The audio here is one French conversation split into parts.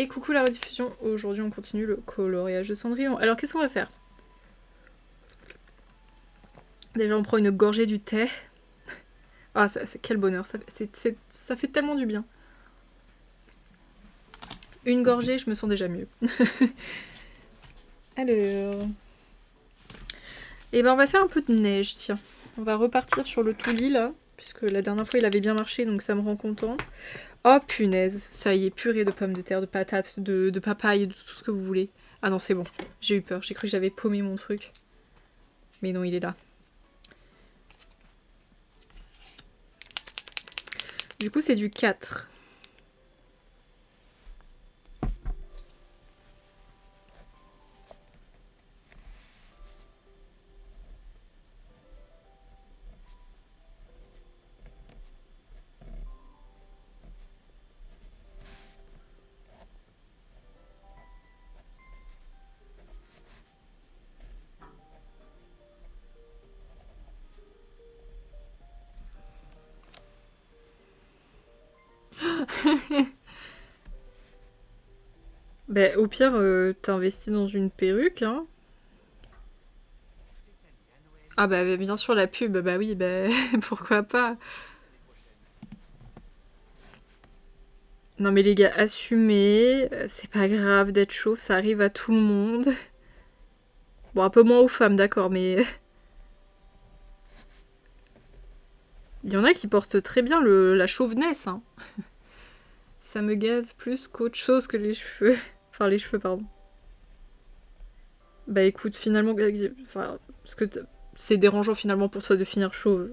Et coucou la rediffusion, aujourd'hui on continue le coloriage de Cendrillon. Alors qu'est-ce qu'on va faire? Déjà on prend une gorgée du thé. Ah quel bonheur, ça fait tellement du bien. Une gorgée, je me sens déjà mieux. Alors... Et ben on va faire un peu de neige, tiens. On va repartir sur le Touli là, puisque la dernière fois il avait bien marché donc ça me rend contente. Oh punaise, ça y est, purée de pommes de terre, de patates, de papaye, de tout ce que vous voulez. Ah non c'est bon, j'ai eu peur, j'ai cru que j'avais paumé mon truc. Mais non, il est là. Du coup c'est du 4. Bah, au pire, t'investis dans une perruque, hein. Ah bah bien sûr la pub, bah oui, bah pourquoi pas. Non mais les gars, assumez, c'est pas grave d'être chauve, ça arrive à tout le monde. Bon, un peu moins aux femmes, d'accord, mais... Il y en a qui portent très bien la chauvenesse, hein. Ça me gave plus qu'autre chose que les cheveux. Enfin, les cheveux, pardon. Bah écoute, finalement... Enfin, parce que c'est dérangeant finalement pour toi de finir chauve.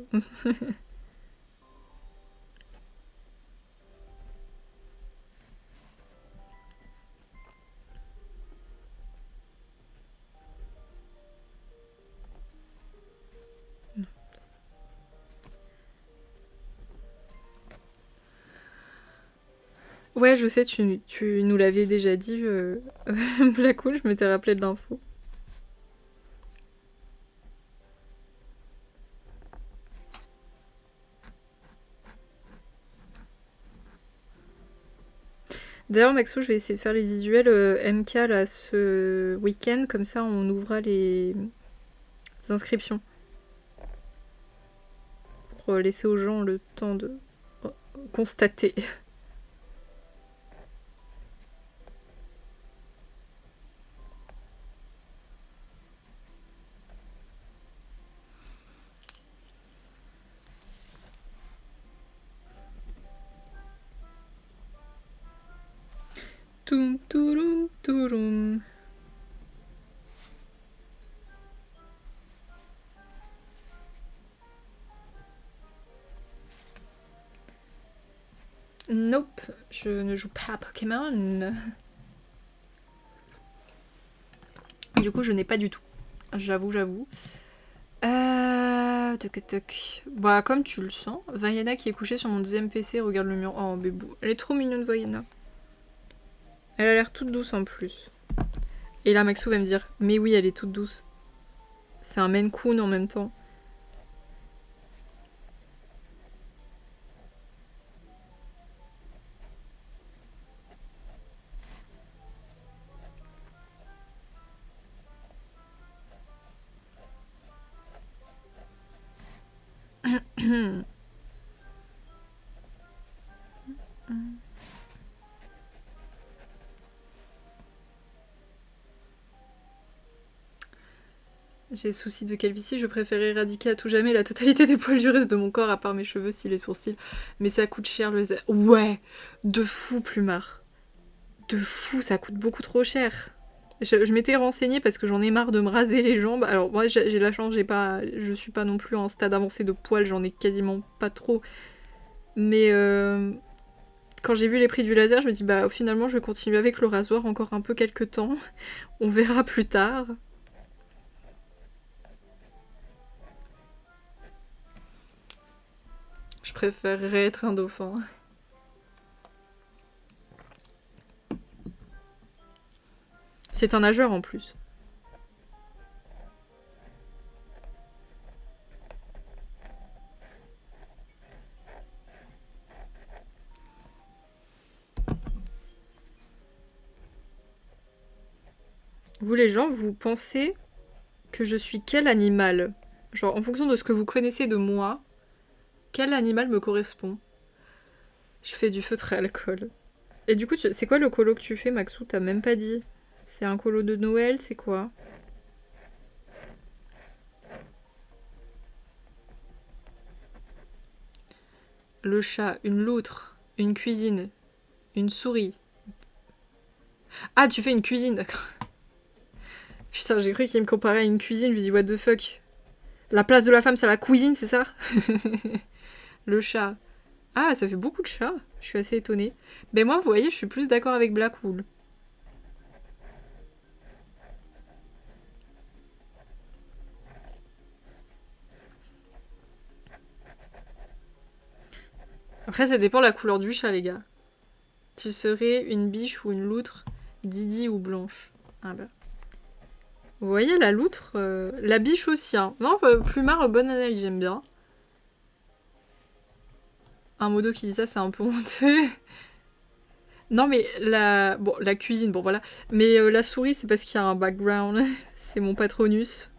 Ouais, je sais, tu nous l'avais déjà dit, Blackwood, je m'étais rappelé de l'info. D'ailleurs, Maxou, je vais essayer de faire les visuels MK là, ce week-end, comme ça on ouvrira les inscriptions. Pour laisser aux gens le temps de constater. Toum touroum touroum. Nope, je ne joue pas à Pokémon. Du coup, je n'ai pas du tout. J'avoue. Toc toc. Bah, comme tu le sens, Vaiana qui est couchée sur mon deuxième PC regarde le mur. Oh, bébou. Elle est trop mignonne, Vaiana. Elle a l'air toute douce en plus. Et là, Maxou va me dire, mais oui, elle est toute douce. C'est un Maine Coon en même temps. J'ai souci de calvitie, je préfère éradiquer à tout jamais la totalité des poils du reste de mon corps, à part mes cheveux, si les sourcils. Mais ça coûte cher le laser. Ouais, de fou, Plumard. De fou, ça coûte beaucoup trop cher. Je m'étais renseignée parce que j'en ai marre de me raser les jambes. Alors moi j'ai la chance, je suis pas non plus en stade avancé de poils, j'en ai quasiment pas trop. Mais quand j'ai vu les prix du laser, je me dis bah finalement je vais continuer avec le rasoir encore un peu quelques temps. On verra plus tard. Je préférerais être un dauphin. C'est un nageur en plus. Vous les gens, vous pensez que je suis quel animal? Genre en fonction de ce que vous connaissez de moi, quel animal me correspond? Je fais du feutre à alcool. Et du coup, c'est quoi le colo que tu fais, Maxou? T'as même pas dit. C'est un colo de Noël, c'est quoi? Le chat, une loutre, une cuisine, une souris. Ah, tu fais une cuisine, d'accord. Putain, j'ai cru qu'il me comparait à une cuisine, je lui dis what the fuck. La place de la femme, c'est la cuisine, c'est ça? Le chat. Ah, ça fait beaucoup de chats. Je suis assez étonnée. Mais moi, vous voyez, je suis plus d'accord avec Blackwool. Après, ça dépend de la couleur du chat, les gars. Tu serais une biche ou une loutre, Didi ou Blanche. Ah bah. Vous voyez la loutre, la biche aussi. Hein. Non, Plumard, bonne analyse, j'aime bien. Un modo qui dit ça, c'est un peu honteux. Non, mais la cuisine, bon voilà. Mais la souris, c'est parce qu'il y a un background. C'est mon patronus.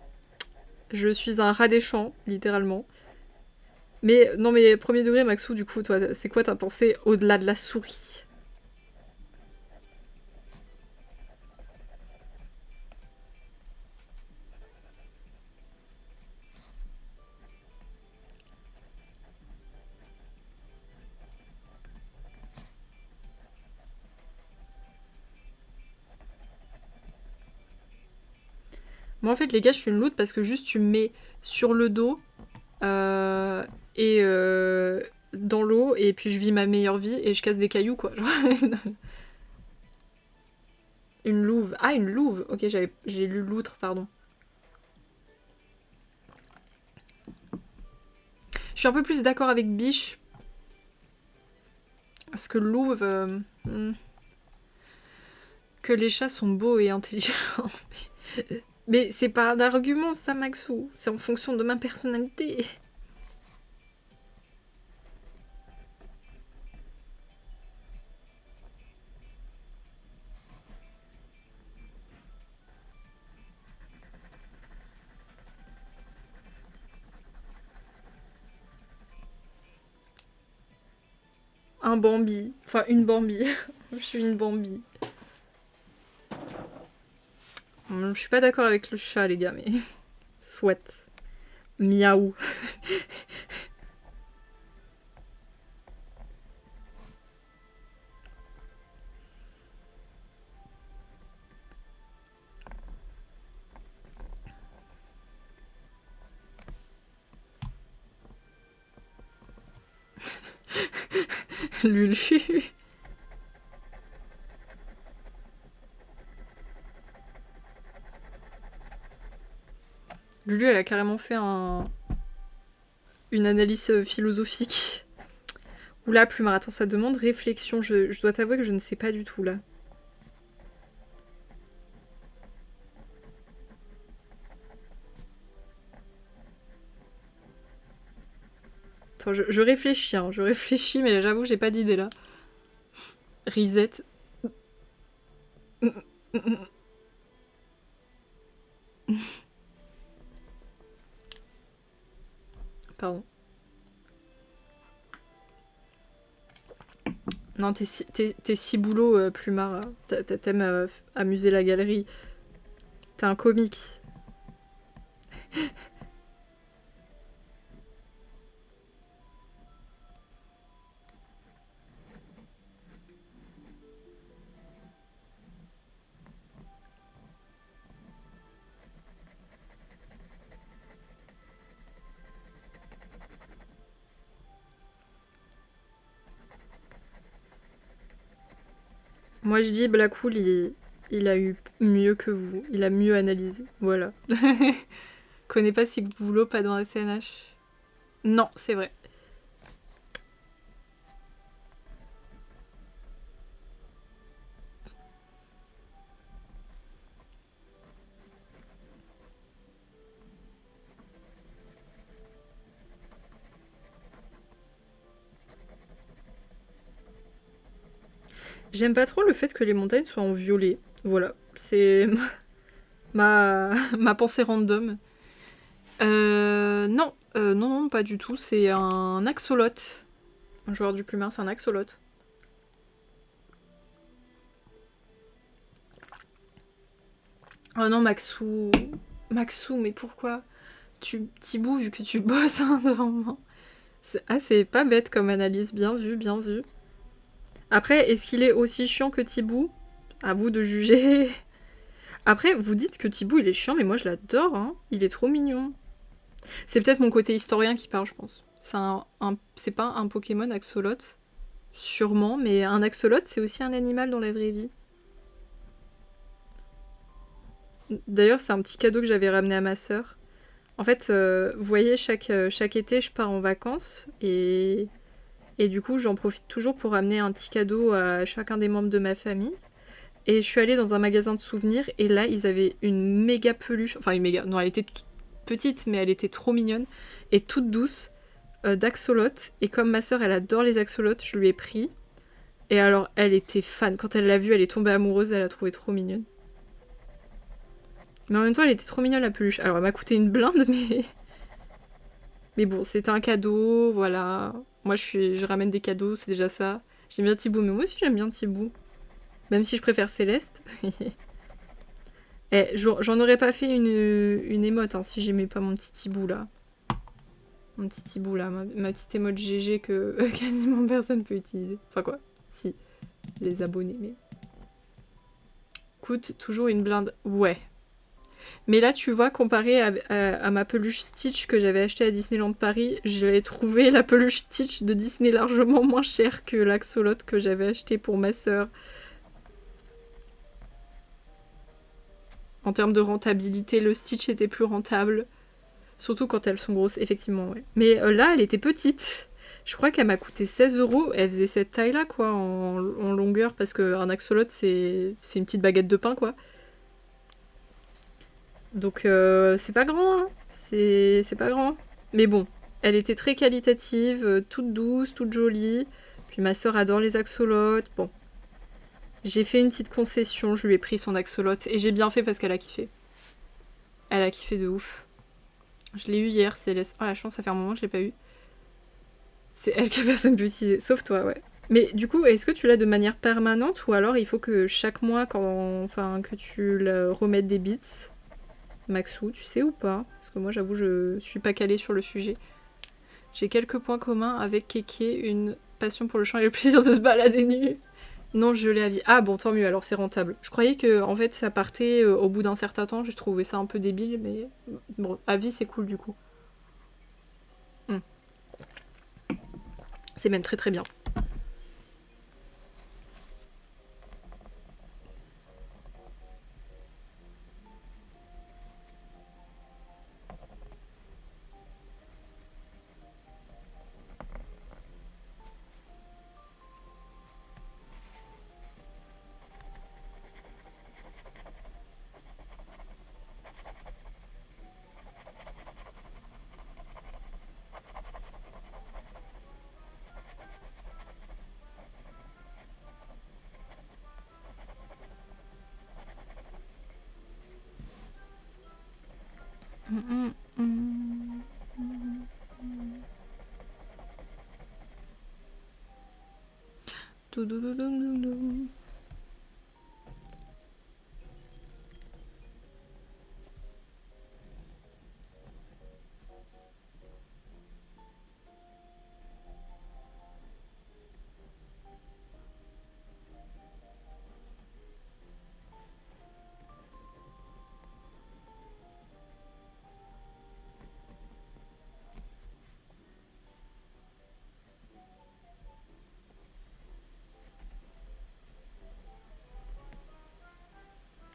Je suis un rat des champs, littéralement. Mais non, mais premier degré, Maxou, du coup, toi, c'est quoi ta pensée au-delà de la souris? Moi, en fait, les gars, je suis une loutre parce que juste tu me mets sur le dos euh, et dans l'eau et puis je vis ma meilleure vie et je casse des cailloux, quoi. Une louve. Ah, une louve. Ok, j'ai lu loutre, pardon. Je suis un peu plus d'accord avec biche parce que louve. Que les chats sont beaux et intelligents. Mais c'est pas un argument, ça, Maxou. C'est en fonction de ma personnalité. Un Bambi. Enfin, une Bambi. Je suis une Bambi. Je suis pas d'accord avec le chat, les gars, mais. Soit. Miaou. Lulu. Lulu, elle a carrément fait une analyse philosophique. Oula, Plumard, attends, ça demande réflexion. Je dois t'avouer que je ne sais pas du tout, là. Attends, je réfléchis, hein. Je réfléchis, mais j'avoue, j'ai pas d'idée, là. Risette. Pardon. Non, t'es si boulot, Plumard. T'aimes amuser la galerie. T'es un comique. Moi, je dis Blackwool, il a eu mieux que vous. Il a mieux analysé. Voilà. Connais pas si boulot, pas dans la CNH. Non, c'est vrai. J'aime pas trop le fait que les montagnes soient en violet. Voilà. C'est. ma pensée random. Non, non, pas du tout. C'est un axolot. Un joueur du plumard, c'est un axolot. Oh non, Maxou. Maxou, mais pourquoi Thibou, vu que tu bosses vraiment. Ah, c'est pas bête comme analyse. Bien vu, bien vu. Après, est-ce qu'il est aussi chiant que Thibou? À vous de juger. Après, vous dites que Thibou, il est chiant, mais moi, je l'adore. Hein. Il est trop mignon. C'est peut-être mon côté historien qui parle, je pense. C'est pas un Pokémon axolot. Sûrement, mais un axolot, c'est aussi un animal dans la vraie vie. D'ailleurs, c'est un petit cadeau que j'avais ramené à ma sœur. En fait, vous voyez, chaque été, je pars en vacances et du coup, j'en profite toujours pour ramener un petit cadeau à chacun des membres de ma famille. Et je suis allée dans un magasin de souvenirs et là, ils avaient une méga peluche. Enfin, une méga. Non, elle était toute petite, mais elle était trop mignonne et toute douce d'axolot. Et comme ma sœur, elle adore les axolots, je lui ai pris. Et alors, elle était fan. Quand elle l'a vue, elle est tombée amoureuse, elle l'a trouvée trop mignonne. Mais en même temps, elle était trop mignonne la peluche. Alors, elle m'a coûté une blinde, mais. Mais bon, c'était un cadeau, voilà. Moi, je ramène des cadeaux, c'est déjà ça. J'aime bien Thibou, mais moi aussi j'aime bien Thibou. Même si je préfère Céleste. J'en aurais pas fait une émote hein, si j'aimais pas mon petit Thibou là. Mon petit Thibou là, ma petite émote GG que quasiment personne peut utiliser. Enfin quoi, si, les abonnés, mais. Coûte toujours une blinde. Ouais. Mais là, tu vois, comparé à ma peluche Stitch que j'avais achetée à Disneyland Paris, j'ai trouvé la peluche Stitch de Disney largement moins chère que l'axolot que j'avais acheté pour ma sœur. En termes de rentabilité, le Stitch était plus rentable. Surtout quand elles sont grosses, effectivement, ouais. Mais là, elle était petite. Je crois qu'elle m'a coûté 16 €. Elle faisait cette taille-là, quoi, en longueur, parce qu'un axolot, c'est une petite baguette de pain, quoi. Donc, c'est pas grand, hein. C'est pas grand. Mais bon, elle était très qualitative, toute douce, toute jolie. Puis ma sœur adore les axolots. Bon. J'ai fait une petite concession, je lui ai pris son axolot. Et j'ai bien fait parce qu'elle a kiffé. Elle a kiffé de ouf. Je l'ai eu hier, Céleste. Oh la chance, ça fait un moment que je l'ai pas eu. C'est elle que personne peut utiliser, sauf toi, ouais. Mais du coup, est-ce que tu l'as de manière permanente ou alors il faut que chaque mois, que tu le remettes des bits? Maxou, tu sais ou pas? Parce que moi, j'avoue, je suis pas calée sur le sujet. J'ai quelques points communs avec Kéké, une passion pour le chant et le plaisir de se balader nu. Non, je l'ai à vie. Ah bon, tant mieux, alors c'est rentable. Je croyais que en fait ça partait au bout d'un certain temps, j'ai trouvé ça un peu débile, mais bon, à vie c'est cool du coup. Mm. C'est même très très bien. Mm, mm, mm, mm. Doudoudoudoudoudou.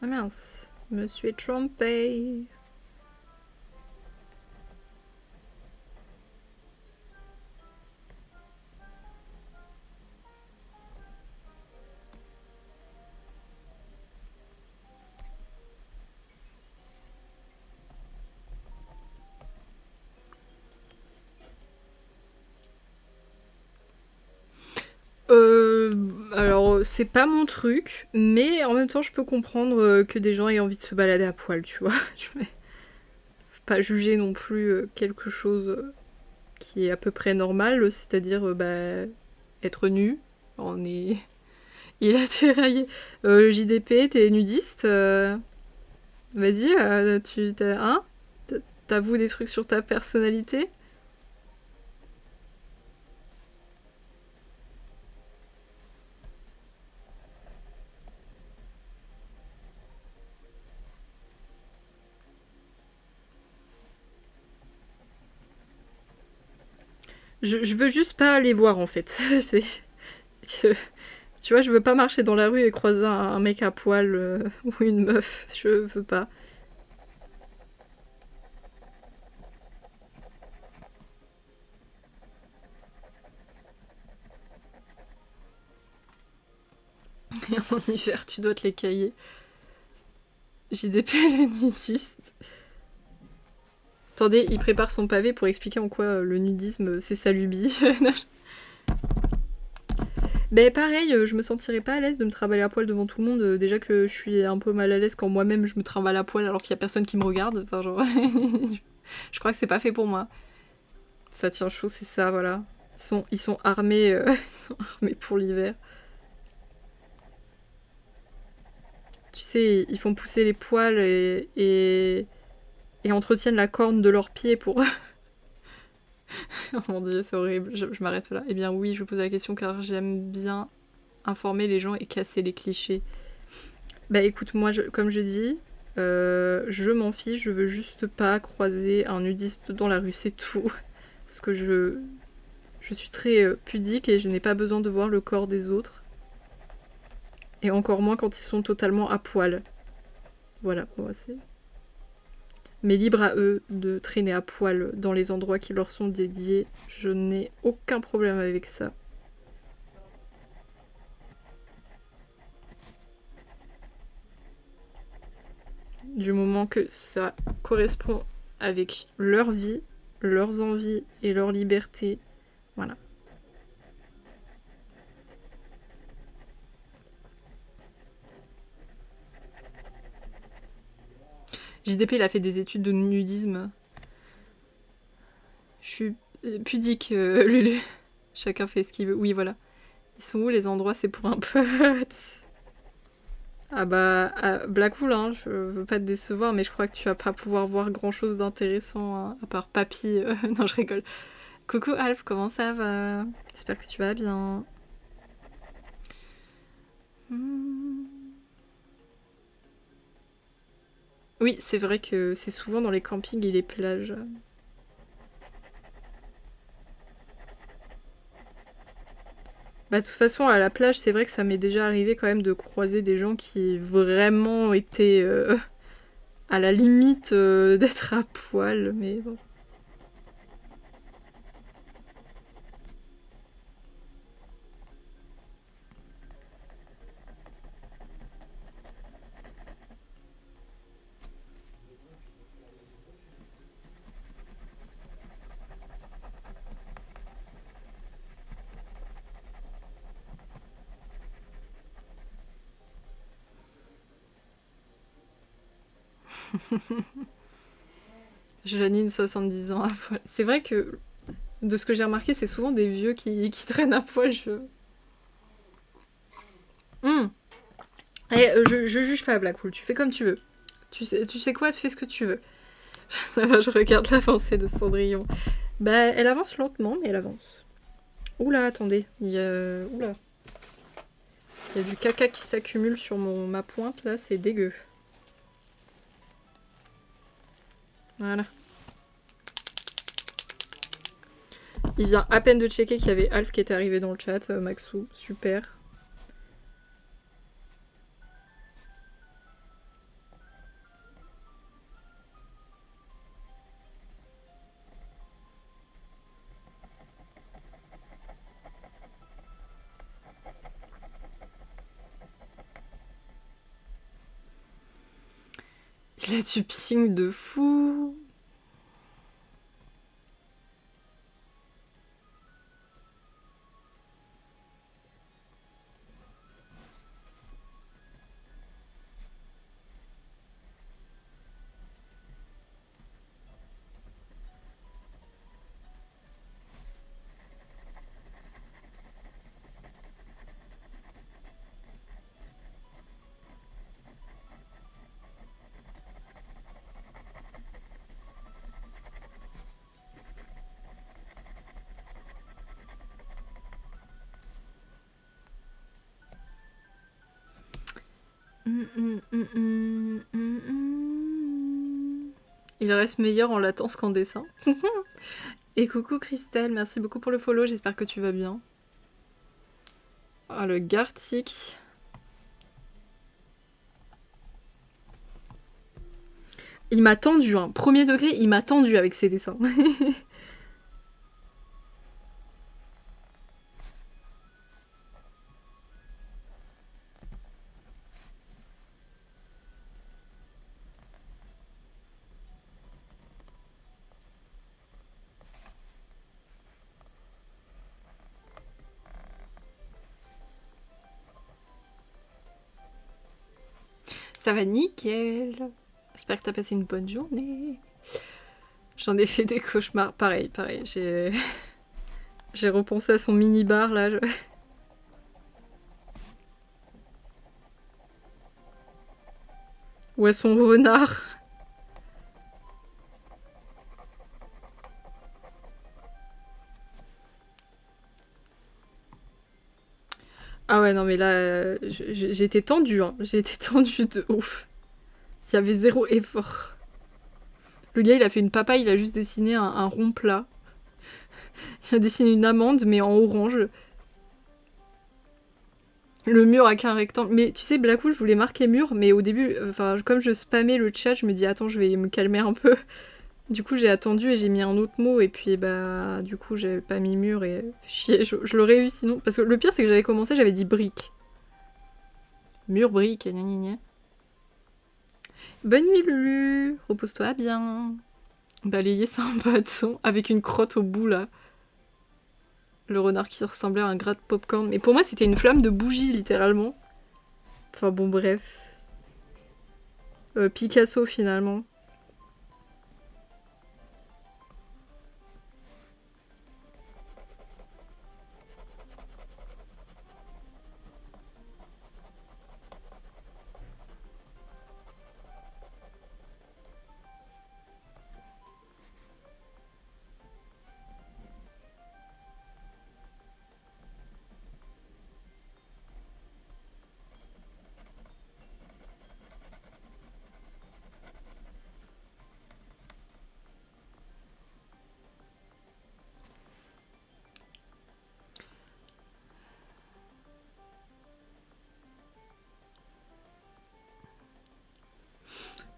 Ah mince, je me suis trompée. Alors c'est pas mon truc, mais en même temps, je peux comprendre que des gens aient envie de se balader à poil, tu vois. Je vais pas juger non plus quelque chose qui est à peu près normal, c'est-à-dire être nu. On est... Il a déraillé. JDP, t'es nudiste vas-y, tu t'as, hein t'avoues des trucs sur ta personnalité. Je veux juste pas aller voir en fait. C'est... Tu vois, je veux pas marcher dans la rue et croiser un mec à poil ou une meuf. Je veux pas. Et en hiver, tu dois te les cailler. JDP le nudiste. Attendez, il prépare son pavé pour expliquer en quoi le nudisme c'est sa lubie. Ben pareil, je me sentirais pas à l'aise de me travailler à poil devant tout le monde. Déjà que je suis un peu mal à l'aise quand moi-même je me travaille à poil alors qu'il y a personne qui me regarde. Enfin genre, je crois que c'est pas fait pour moi. Ça tient chaud, c'est ça, voilà. Ils sont armés, ils sont armés pour l'hiver. Tu sais, ils font pousser les poils et entretiennent la corne de leurs pieds pour... Oh mon dieu, c'est horrible, je m'arrête là. Eh bien oui, je vous pose la question car j'aime bien informer les gens et casser les clichés. Bah écoute, moi, comme je dis, je m'en fiche, je veux juste pas croiser un nudiste dans la rue, c'est tout. Parce que je suis très pudique et je n'ai pas besoin de voir le corps des autres. Et encore moins quand ils sont totalement à poil. Voilà, moi c'est... Mais libre à eux de traîner à poil dans les endroits qui leur sont dédiés. Je n'ai aucun problème avec ça. Du moment que ça correspond avec leur vie, leurs envies et leur liberté. Voilà. JDP, il a fait des études de nudisme. Je suis pudique, Lulu. Chacun fait ce qu'il veut. Oui, voilà. Ils sont où les endroits? C'est pour un pote. Ah bah, Blackwool, hein, je veux pas te décevoir, mais je crois que tu vas pas pouvoir voir grand chose d'intéressant, hein, à part Papy. Non, je rigole. Coucou Alf, comment ça va? J'espère que tu vas bien. Oui, c'est vrai que c'est souvent dans les campings et les plages. Bah, de toute façon, à la plage, c'est vrai que ça m'est déjà arrivé quand même de croiser des gens qui vraiment étaient à la limite d'être à poil, mais bon. Janine, 70 ans à poil. C'est vrai que, de ce que j'ai remarqué, c'est souvent des vieux qui traînent à poil. Mmh. Et, je juge pas, Blackwool, tu fais comme tu veux. Tu sais quoi, tu fais ce que tu veux. Ça va, je regarde l'avancée de Cendrillon. Bah, elle avance lentement, mais elle avance. Oula, attendez, Oula. Il y a du caca qui s'accumule sur ma pointe, là, c'est dégueu. Voilà. Il vient à peine de checker qu'il y avait Alf qui était arrivé dans le chat, Maxou, super. Il a du ping de fou. Il reste meilleur en latence qu'en dessin. Et coucou Christelle, merci beaucoup pour le follow, j'espère que tu vas bien. Ah, le Gartic. Il m'a tendu, hein. Premier degré, il m'a tendu avec ses dessins. Ça va nickel. J'espère que t'as passé une bonne journée. J'en ai fait des cauchemars. Pareil. J'ai repensé à son mini-bar là. Ou à son renard. Ah ouais, non mais là, j'étais tendue, hein. J'étais tendue de ouf. Il y avait zéro effort. Le gars, il a fait une papaye, il a juste dessiné un rond plat. Il a dessiné une amande, mais en orange. Le mur a qu'un rectangle. Mais tu sais, Blackool, je voulais marquer mur, mais au début, enfin, comme je spammais le chat, je me dis, attends, je vais me calmer un peu. Du coup, j'ai attendu et j'ai mis un autre mot, et puis, bah, du coup, j'ai pas mis mur, et chier, je l'aurais eu sinon. Parce que le pire, c'est que j'avais commencé, j'avais dit brique. Mur, brique, gna gna gna. Bonne nuit, Lulu. Repose-toi bien. Balayer, c'est un bâton, avec une crotte au bout, là. Le renard qui ressemblait à un gras de popcorn. Mais pour moi, c'était une flamme de bougie, littéralement. Enfin bon, bref. Picasso, finalement.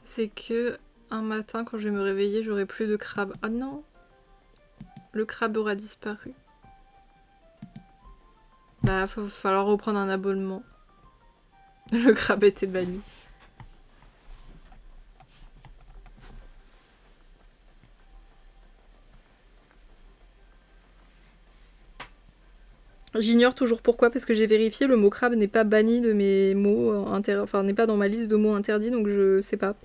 C'est que un matin, quand je vais me réveiller, j'aurai plus de crabe. Ah non! Le crabe aura disparu. Bah, va falloir reprendre un abonnement. Le crabe était banni. J'ignore toujours pourquoi, parce que j'ai vérifié, le mot crabe n'est pas banni de mes mots enfin n'est pas dans ma liste de mots interdits, donc je sais pas.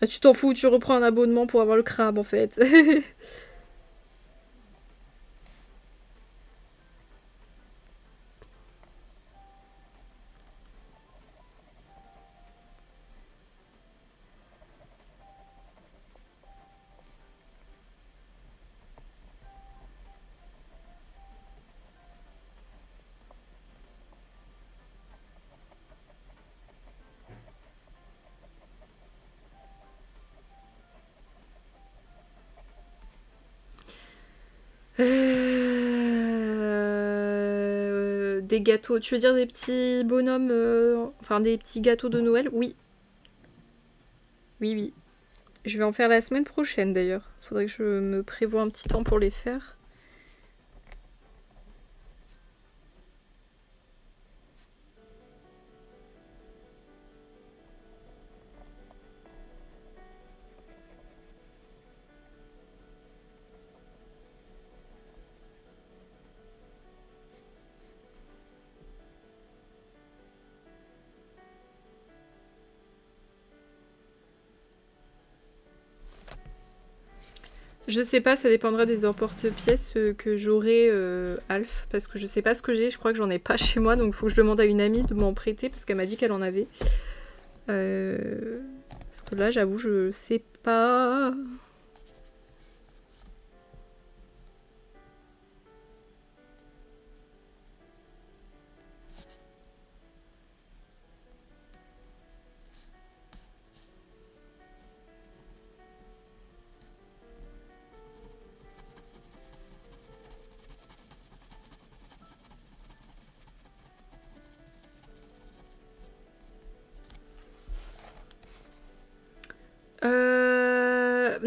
Ah, tu t'en fous, tu reprends un abonnement pour avoir le crabe en fait. Des gâteaux, tu veux dire des petits bonhommes, enfin des petits gâteaux de Noël? Oui. Oui. Je vais en faire la semaine prochaine d'ailleurs. Faudrait que je me prévoie un petit temps pour les faire. Je sais pas, ça dépendra des emporte-pièces que j'aurai Alf, parce que je sais pas ce que j'ai, je crois que j'en ai pas chez moi, donc il faut que je demande à une amie de m'en prêter, parce qu'elle m'a dit qu'elle en avait. Parce que là, j'avoue, je sais pas.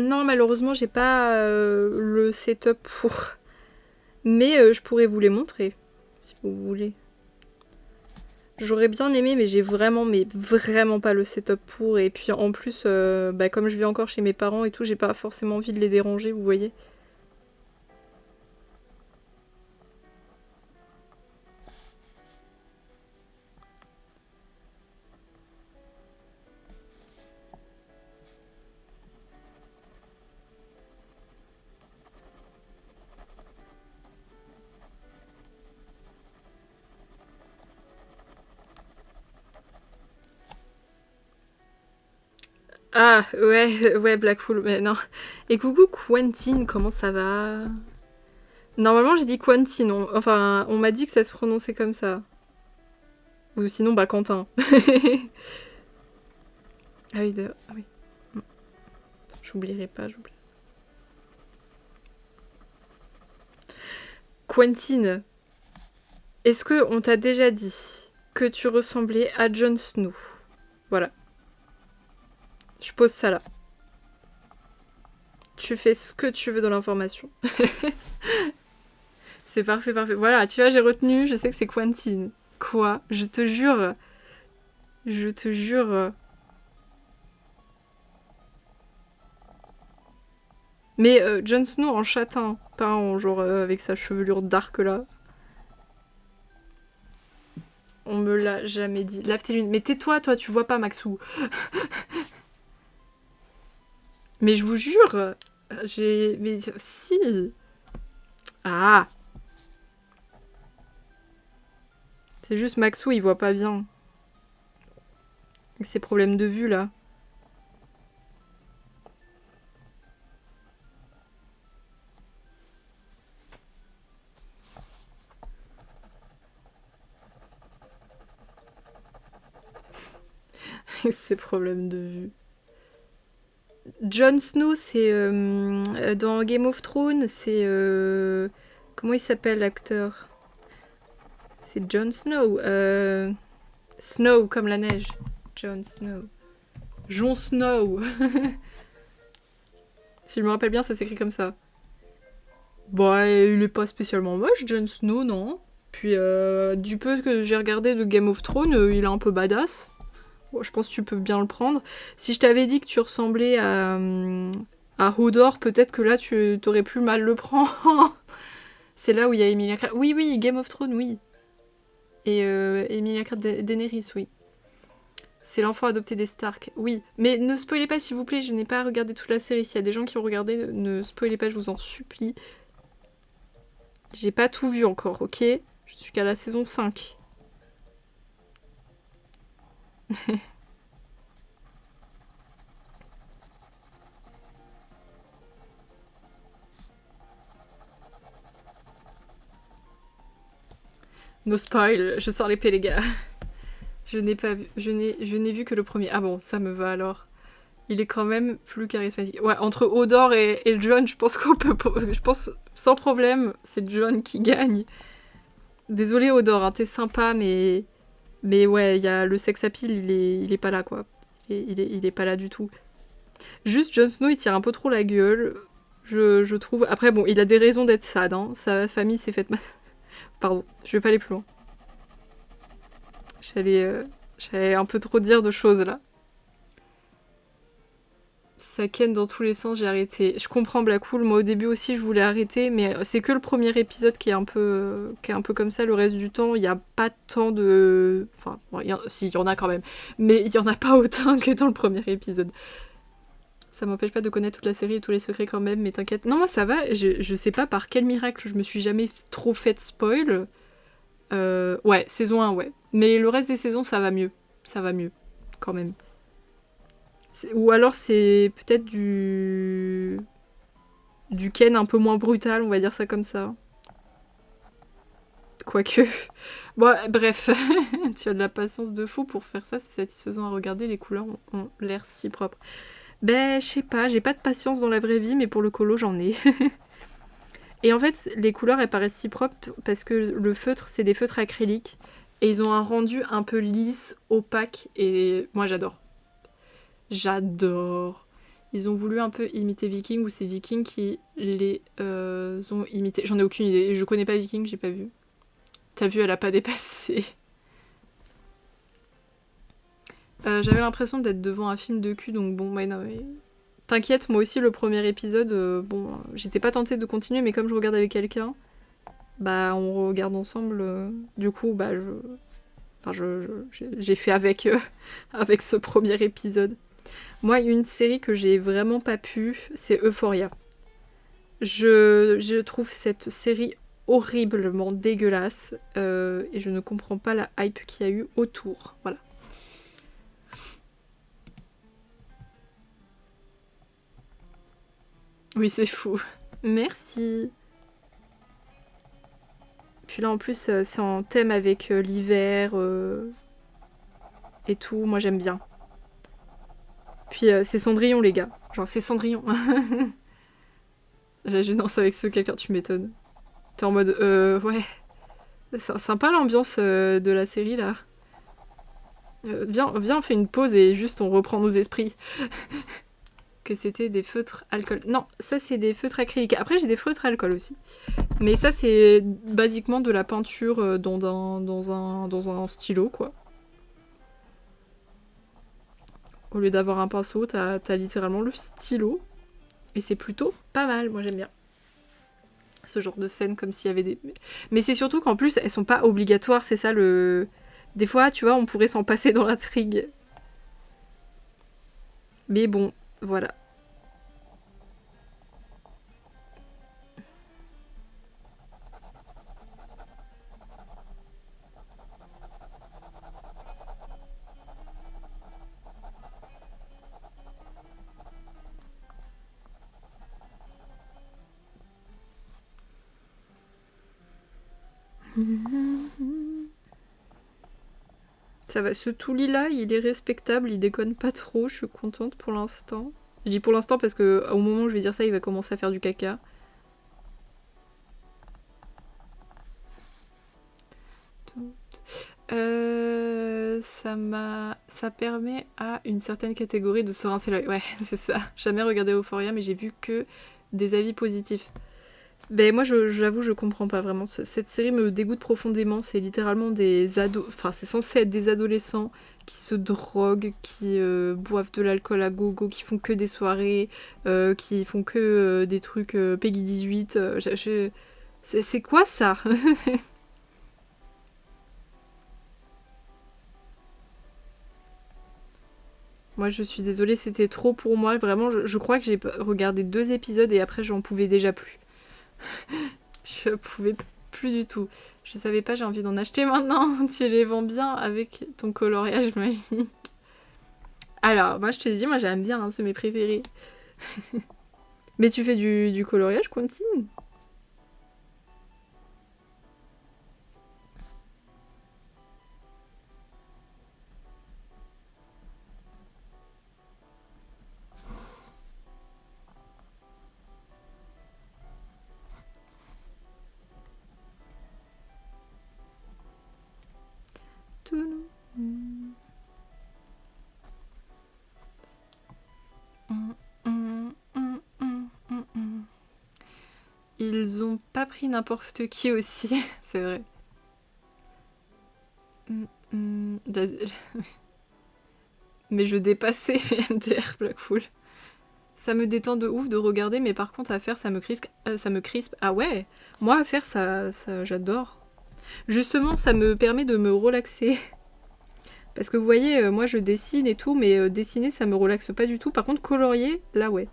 Non, malheureusement, j'ai pas le setup pour. Mais je pourrais vous les montrer, si vous voulez. J'aurais bien aimé, mais j'ai vraiment, mais vraiment pas le setup pour. Et puis en plus, comme je vis encore chez mes parents et tout, j'ai pas forcément envie de les déranger, vous voyez. Ah, ouais, ouais, Blackpool, mais non. Et coucou Quentin, comment ça va? Normalement, j'ai dit Quentin, enfin, on m'a dit que ça se prononçait comme ça. Ou sinon, bah, Quentin. Ah oui, ah oui. J'oublierai pas, j'oublie. Quentin, est-ce que on t'a déjà dit que tu ressemblais à Jon Snow? Voilà. Je pose ça là. Tu fais ce que tu veux dans l'information. C'est parfait, parfait. Voilà, tu vois, j'ai retenu, je sais que c'est Quentin. Quoi? Je te jure. Je te jure. Mais Jon Snow en châtain, pas en genre avec sa chevelure dark là. On me l'a jamais dit. Lave tes lunettes. Mais tais-toi, toi, tu vois pas Maxou. Mais je vous jure, j'ai... Mais si. Ah. C'est juste Maxou, il voit pas bien. Avec ses problèmes de vue là. Ses problèmes de vue. Jon Snow, c'est dans Game of Thrones, c'est comment il s'appelle l'acteur? C'est Jon Snow. Snow comme la neige. Jon Snow. Jon Snow. Si je me rappelle bien, ça s'écrit comme ça. Bah, il est pas spécialement moche, Jon Snow, non. Puis du peu que j'ai regardé de Game of Thrones, il est un peu badass. Bon, je pense que tu peux bien le prendre. Si je t'avais dit que tu ressemblais à Hodor, peut-être que là, tu t'aurais plus mal le prendre. C'est là où il y a Emilia Clarke. Oui, oui, Game of Thrones, oui. Et Emilia Clarke Daenerys, oui. C'est l'enfant adopté des Stark. Oui, mais ne spoilez pas, s'il vous plaît, je n'ai pas regardé toute la série. S'il y a des gens qui ont regardé, ne spoilez pas, je vous en supplie. J'ai pas tout vu encore, ok? Je suis qu'à la saison 5. No spoil, je sors l'épée, les gars. Je n'ai pas vu, je n'ai vu que le premier. Ah bon, ça me va alors. Il est quand même plus charismatique. Ouais, entre Hodor et Jon, je pense qu'on peut, je pense sans problème, c'est Jon qui gagne. Désolé Hodor, hein, t'es sympa, mais ouais, y a le sex appeal, il est pas là quoi. Il est pas là du tout. Juste Jon Snow, il tire un peu trop la gueule, je trouve. Après bon, il a des raisons d'être sad, hein. Sa famille s'est faite Pardon, je vais pas aller plus loin. J'allais un peu trop dire de choses là. Ça ken dans tous les sens, j'ai arrêté. Je comprends Blackpool, moi au début aussi je voulais arrêter, mais c'est que le premier épisode qui est un peu comme ça. Le reste du temps, il n'y a pas tant de... Enfin, bon, si, il y en a quand même, mais il y en a pas autant que dans le premier épisode. Ça m'empêche pas de connaître toute la série et tous les secrets quand même, mais t'inquiète. Non, moi ça va, je sais pas par quel miracle je me suis jamais trop fait spoil. Ouais, saison 1, ouais. Mais le reste des saisons, ça va mieux. Ça va mieux, quand même. Ou alors c'est peut-être du ken un peu moins brutal, on va dire ça comme ça. Quoique. Bon, bref, tu as de la patience de fou pour faire ça, c'est satisfaisant à regarder, les couleurs ont l'air si propres. Ben, je sais pas, j'ai pas de patience dans la vraie vie, mais pour le colo, j'en ai. Et en fait, les couleurs, elles paraissent si propres parce que le feutre, c'est des feutres acryliques. Et ils ont un rendu un peu lisse, opaque, et moi j'adore. J'adore. ils ont voulu un peu imiter Vikings ou c'est Vikings qui les ont imités. J'en ai aucune idée. Je connais pas Vikings, j'ai pas vu. T'as vu, elle a pas dépassé. J'avais l'impression d'être devant un film de cul, donc bon, ouais, non, mais... T'inquiète, moi aussi, le premier épisode, bon, j'étais pas tentée de continuer, mais comme je regarde avec quelqu'un, bah, on regarde ensemble, du coup, bah, j'ai fait avec, avec ce premier épisode. Moi, une série que j'ai vraiment pas pu, c'est Euphoria. Je trouve cette série horriblement dégueulasse, et je ne comprends pas la hype qu'il y a eu autour, voilà. Oui, c'est fou. Merci. Puis là, en plus, c'est en thème avec l'hiver et tout. Moi, j'aime bien. Puis c'est Cendrillon, les gars. Genre, c'est Cendrillon. La gênance avec ce quelqu'un, tu m'étonnes. T'es en mode, ouais. C'est sympa l'ambiance de la série, là. Viens, on fait une pause et juste on reprend nos esprits. Que c'était des feutres alcool. Non, ça c'est des feutres acryliques. Après j'ai des feutres alcool aussi. Mais ça c'est basiquement de la peinture dans un stylo quoi. Au lieu d'avoir un pinceau, t'as littéralement le stylo. Et c'est plutôt pas mal, moi j'aime bien. Ce genre de scène comme s'il y avait des... Mais c'est surtout qu'en plus elles sont pas obligatoires, c'est ça le... Des fois tu vois on pourrait s'en passer dans l'intrigue. Mais bon, voilà. Ça va, ce Touli là, il est respectable, il déconne pas trop, je suis contente pour l'instant. Je dis pour l'instant parce que au moment où je vais dire ça, il va commencer à faire du caca. Ça permet à une certaine catégorie de se rincer l'œil. Ouais, c'est ça. Jamais regardé Euphoria, mais j'ai vu que des avis positifs. Ben moi, j'avoue, je comprends pas vraiment. Cette série me dégoûte profondément. C'est littéralement des ados... Enfin, c'est censé être des adolescents qui se droguent, qui boivent de l'alcool à gogo, qui font que des soirées, qui font que des trucs Peggy 18. C'est quoi ça? Moi, je suis désolée, c'était trop pour moi. Vraiment, je crois que j'ai regardé 2 épisodes et après, j'en pouvais déjà plus. Je pouvais plus du tout. Je savais pas, j'ai envie d'en acheter maintenant. Tu les vends bien avec ton coloriage magique. Alors, moi, je te dis, moi, j'aime bien, hein, c'est mes préférés. Mais tu fais du coloriage, Quentin? Ils ont pas pris n'importe qui aussi, c'est vrai. Mais je dépassais MDR Blackpool. Ça me détend de ouf de regarder, mais par contre à faire ça me crispe. Ah ouais, moi à faire ça j'adore. Justement, ça me permet de me relaxer. Parce que vous voyez, moi je dessine et tout, mais dessiner ça me relaxe pas du tout. Par contre, colorier, là ouais.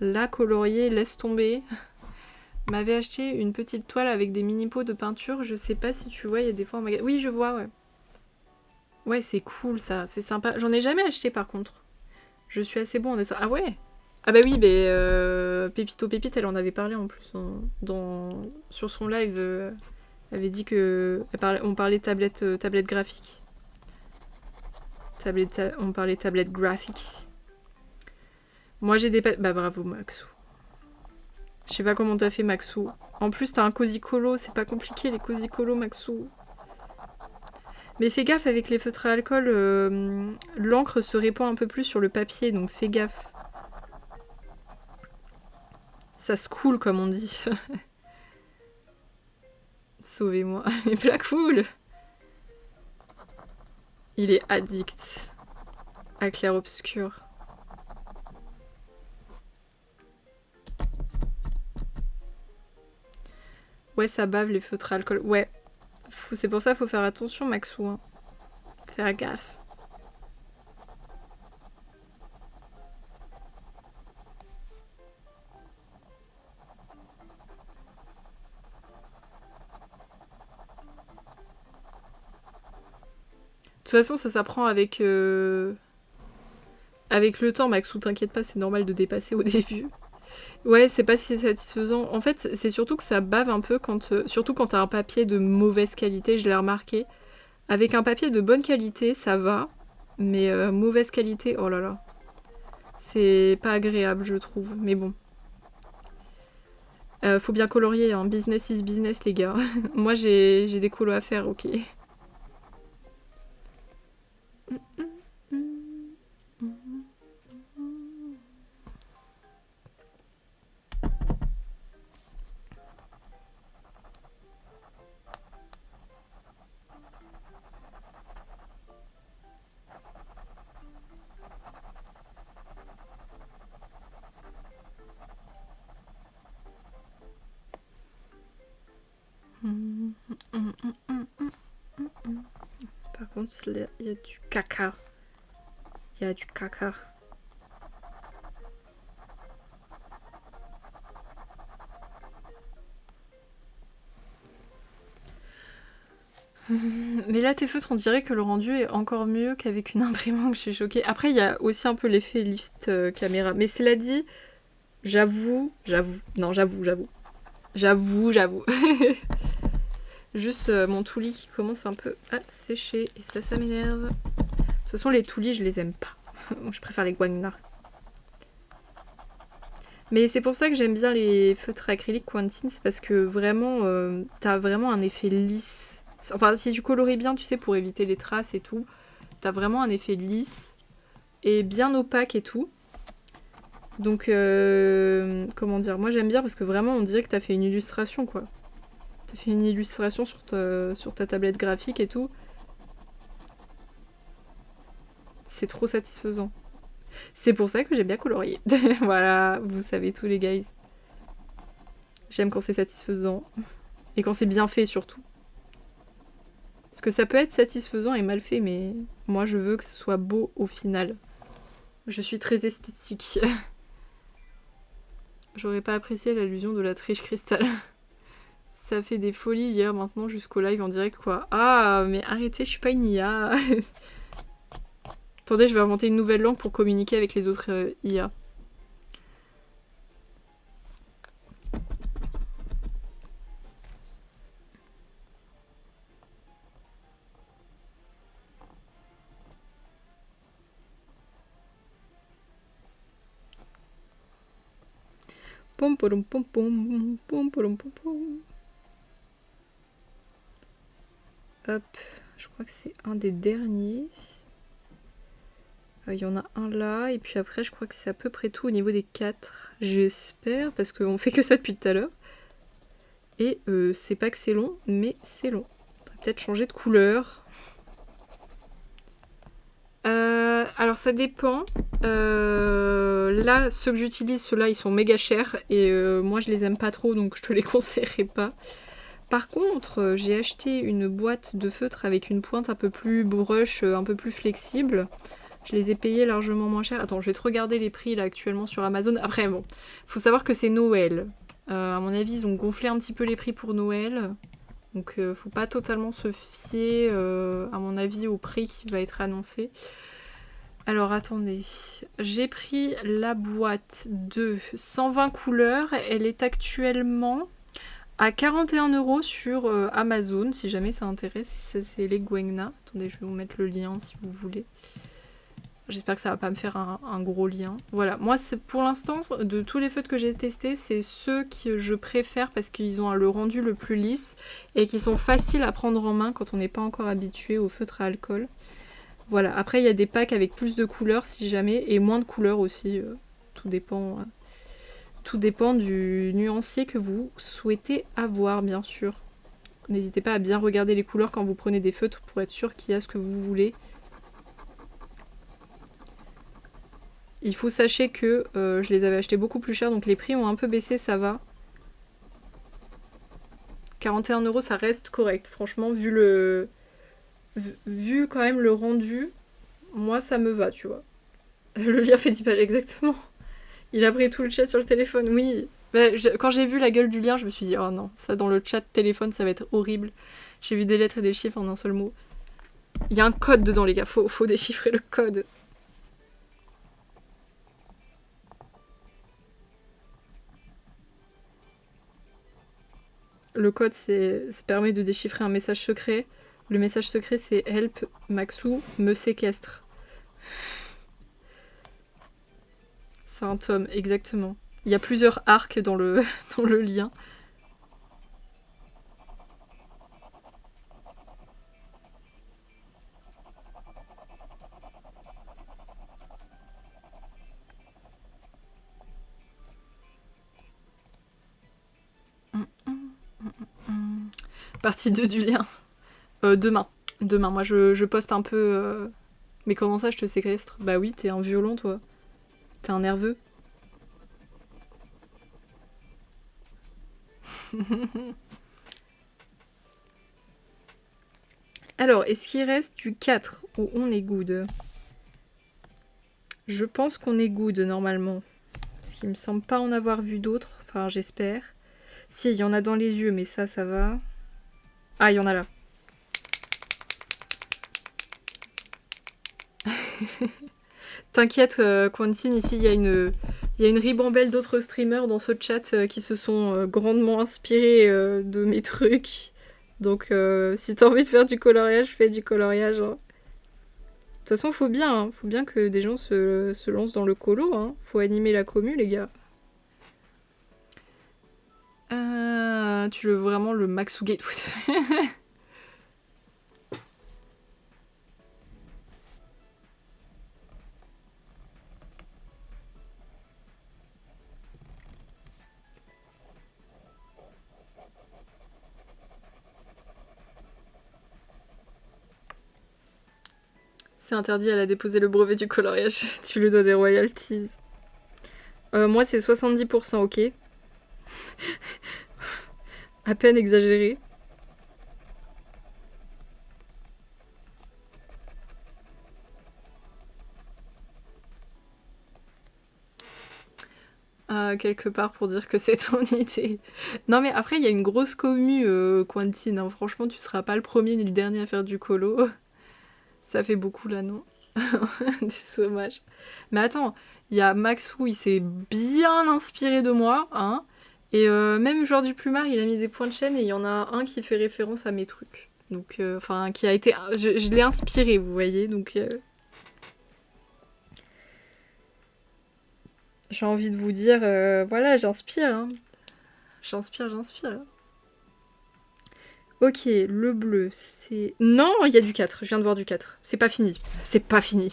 Là, colorier, laisse tomber. M'avait acheté une petite toile avec des mini pots de peinture. Je sais pas si tu vois, il y a des fois en magasin. Oui, je vois, ouais. Ouais, c'est cool ça, c'est sympa. J'en ai jamais acheté par contre. Je suis assez bon en dessin. Ah ouais. Ah bah oui, mais Pépito Pépite, elle en avait parlé en plus sur son live. Elle avait dit que on parlait tablette graphique. On parlait tablette graphique. Moi j'ai des... Bah bravo Maxou. Je sais pas comment t'as fait Maxou. En plus t'as un cosy colo, c'est pas compliqué les cosy colo Maxou. Mais fais gaffe avec les feutres à alcool, l'encre se répand un peu plus sur le papier, donc fais gaffe. Ça se coule comme on dit. Sauvez-moi, mes plaques cool. Il est addict à clair-obscur. Ouais, ça bave les feutres à alcool. Ouais, c'est pour ça qu'il faut faire attention, Maxou. Hein. Faire gaffe. De toute façon, ça s'apprend avec le temps, Maxou. T'inquiète pas, c'est normal de dépasser au début. Ouais, c'est pas si satisfaisant. En fait, c'est surtout que ça bave un peu quand, surtout quand t'as un papier de mauvaise qualité, je l'ai remarqué. Avec un papier de bonne qualité, ça va, mais mauvaise qualité, oh là là. C'est pas agréable, je trouve, mais bon. Faut bien colorier, hein. Business is business, les gars. Moi, j'ai des colos à faire, ok. Par contre, il y a du caca. Il y a du caca. Mais là, tes feutres, on dirait que le rendu est encore mieux qu'avec une imprimante, je suis choquée. Après, il y a aussi un peu l'effet lift caméra. Mais cela dit, j'avoue. Juste mon toulis qui commence un peu à sécher et ça m'énerve. De toute façon, les toulis, je les aime pas. Je préfère les guangna. Mais c'est pour ça que j'aime bien les feutres acryliques Quantin, c'est parce que vraiment, t'as vraiment un effet lisse. Enfin, si tu coloris bien, tu sais, pour éviter les traces et tout, t'as vraiment un effet lisse et bien opaque et tout. Donc, comment dire, moi j'aime bien parce que vraiment, on dirait que t'as fait une illustration, quoi. T'as fait une illustration sur ta tablette graphique et tout. C'est trop satisfaisant. C'est pour ça que j'aime bien colorier. Voilà, vous savez tous les guys. J'aime quand c'est satisfaisant. Et quand c'est bien fait surtout. Parce que ça peut être satisfaisant et mal fait, mais moi je veux que ce soit beau au final. Je suis très esthétique. J'aurais pas apprécié l'allusion de la triche cristal. Ça fait des folies hier maintenant jusqu'au live en direct quoi. Ah mais arrêtez, je suis pas une IA. Attendez, je vais inventer une nouvelle langue pour communiquer avec les autres IA. Pom pom pom pom pom pom pom pom. Hop, je crois que c'est un des derniers. Il y en a un là, et puis après je crois que c'est à peu près tout au niveau des 4. J'espère, parce qu'on fait que ça depuis tout à l'heure. Et c'est pas que c'est long, mais c'est long. On va peut-être changer de couleur. Alors ça dépend. Là, ceux que j'utilise, ceux-là, ils sont méga chers. Et moi, je les aime pas trop, donc je te les conseillerais pas. Par contre, j'ai acheté une boîte de feutre avec une pointe un peu plus brush, un peu plus flexible. Je les ai payés largement moins cher. Attends, je vais te regarder les prix là actuellement sur Amazon. Après, bon, faut savoir que c'est Noël. À mon avis, ils ont gonflé un petit peu les prix pour Noël. Donc, faut pas totalement se fier, à mon avis, au prix qui va être annoncé. Alors, attendez. J'ai pris la boîte de 120 couleurs. Elle est actuellement à 41 € sur Amazon, si jamais ça intéresse. C'est les Guengna. Attendez, je vais vous mettre le lien si vous voulez. J'espère que ça va pas me faire un gros lien. Voilà, moi pour l'instant, de tous les feutres que j'ai testés, c'est ceux que je préfère parce qu'ils ont le rendu le plus lisse et qui sont faciles à prendre en main quand on n'est pas encore habitué aux feutres à alcool. Voilà, après il y a des packs avec plus de couleurs si jamais, et moins de couleurs aussi, tout dépend Tout dépend du nuancier que vous souhaitez avoir, bien sûr. N'hésitez pas à bien regarder les couleurs quand vous prenez des feutres pour être sûr qu'il y a ce que vous voulez. Il faut sachez que je les avais achetés beaucoup plus cher, donc les prix ont un peu baissé, ça va. 41 €, ça reste correct. Franchement, vu quand même le rendu, moi ça me va, tu vois. Le lien fait 10 pages, exactement. Il a pris tout le chat sur le téléphone, oui. Bah, quand j'ai vu la gueule du lien, je me suis dit, oh non, ça dans le chat téléphone, ça va être horrible. J'ai vu des lettres et des chiffres en un seul mot. Il y a un code dedans, les gars, faut déchiffrer le code. Le code, ça permet de déchiffrer un message secret. Le message secret, c'est Help, Maxou me séquestre. C'est un tome, exactement. Il y a plusieurs arcs dans le, dans le lien. Partie 2 du lien. Demain. Demain, moi je poste un peu... Mais comment ça je te séquestre? Bah oui, t'es un violon toi. T'es un nerveux. Alors, est-ce qu'il reste du 4 où on est good? Je pense qu'on est good normalement. Parce qu'il me semble pas en avoir vu d'autres. Enfin, j'espère. Si, il y en a dans les yeux, mais ça va. Ah, il y en a là. T'inquiète, Quentin, ici, il y a une ribambelle d'autres streamers dans ce chat qui se sont grandement inspirés de mes trucs. Donc, si t'as envie de faire du coloriage, fais du coloriage. Hein. De toute façon, faut bien que des gens se lancent dans le colo. Hein. Faut animer la commu, les gars. Tu veux vraiment le Maxou Gatewood? C'est interdit, elle a déposé le brevet du coloriage. Tu lui dois des royalties. Moi, c'est 70%, ok. À peine exagéré. Quelque part pour dire que c'est ton idée. Non mais après il y a une grosse commu Quentin, hein. Franchement tu seras pas le premier ni le dernier à faire du colo. Ça fait beaucoup là non? Des hommages. Mais attends, il y a Maxou, il s'est bien inspiré de moi, hein. Et même genre du plumard il a mis des points de chaîne et il y en a un qui fait référence à mes trucs. Donc enfin qui a été... Je l'ai inspiré vous voyez donc... J'ai envie de vous dire, voilà, j'inspire. Hein. J'inspire. Ok, le bleu, c'est... Non, il y a du 4, je viens de voir du 4. C'est pas fini. C'est pas fini.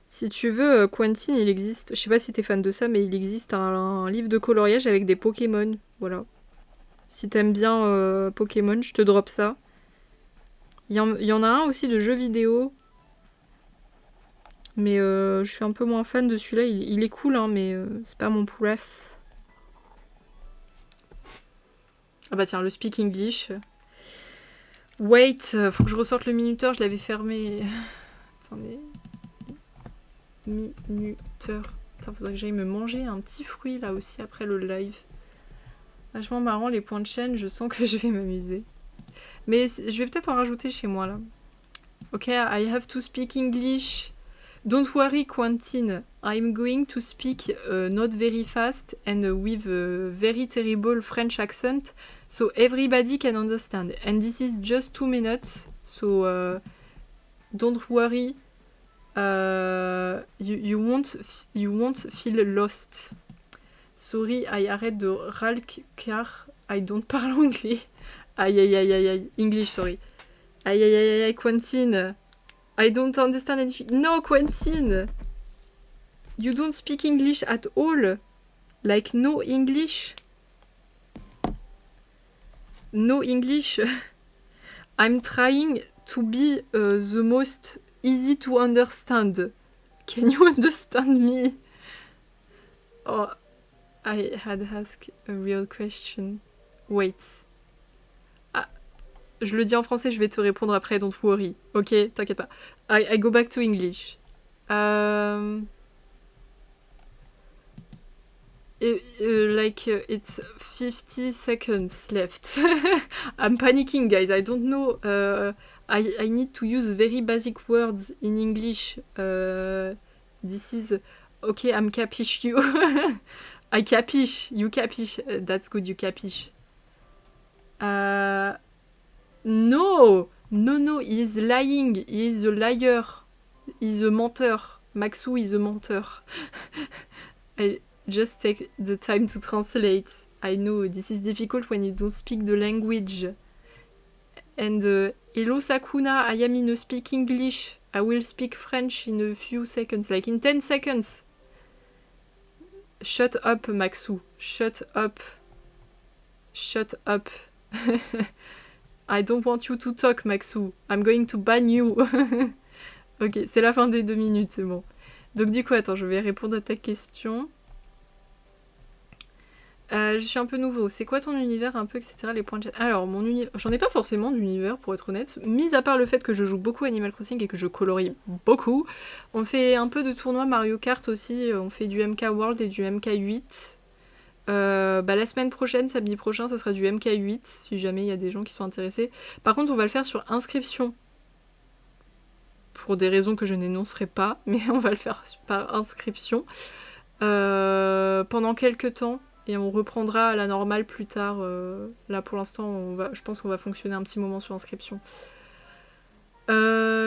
Si tu veux, Quentin, il existe... Je sais pas si t'es fan de ça, mais il existe un livre de coloriage avec des Pokémon. Voilà. Si t'aimes bien Pokémon, je te drop ça. Il y en a un aussi de jeux vidéo. Mais je suis un peu moins fan de celui-là. Il est cool, hein, mais c'est pas mon préf. Ah bah tiens, le Speak English. Wait, faut que je ressorte le minuteur, je l'avais fermé. Attendez. Minuteur. Attends, faudrait que j'aille me manger un petit fruit là aussi après le live. Vachement marrant les points de chaîne, je sens que je vais m'amuser. Mais je vais peut-être en rajouter chez moi là. Ok, I have to speak English. Don't worry, Quentin. I'm going to speak not very fast and with a very terrible French accent, so everybody can understand. And this is just 2 minutes, so don't worry. You won't feel lost. Sorry, I arrête de râler car I don't parle anglais. Aïe aïe aïe aïe aïe. English, sorry. Aïe aïe aïe aïe, Quentin. I don't understand anything. No, Quentin. You don't speak English at all. Like no English. No English. I'm trying to be the most easy to understand. Can you understand me? Oh, I had asked a real question. Wait. Ah, je le dis en français, je vais te répondre après, don't worry. Ok, t'inquiète pas. I go back to English. It's 50 seconds left. I'm panicking, guys. I don't know. I need to use very basic words in English. This is... Okay, I'm capish you. I capish. You capish. That's good, you capish. No! No, he is lying. He is a liar. He is a menteur. Maxou is a menteur. I just take the time to translate. I know, this is difficult when you don't speak the language. And hello Sakuna, I am in a speak English. I will speak French in a few seconds, like in 10 seconds. Shut up, Maxou. Shut up. Shut up. I don't want you to talk, Maxou. I'm going to ban you. Ok, c'est la fin des 2 minutes, c'est bon. Donc du coup, attends, je vais répondre à ta question. Je suis un peu nouveau. C'est quoi ton univers un peu, etc. Les points de chat. Alors, mon univers... J'en ai pas forcément d'univers, pour être honnête. Mis à part le fait que je joue beaucoup Animal Crossing et que je colorie beaucoup. On fait un peu de tournois Mario Kart aussi. On fait du MK World et du MK8. La semaine prochaine, samedi prochain, ça sera du MK8, si jamais il y a des gens qui sont intéressés. Par contre, on va le faire sur inscription. Pour des raisons que je n'énoncerai pas, mais on va le faire par inscription. Pendant quelques temps. Et on reprendra à la normale plus tard. Là, pour l'instant, je pense qu'on va fonctionner un petit moment sur inscription. Globalement,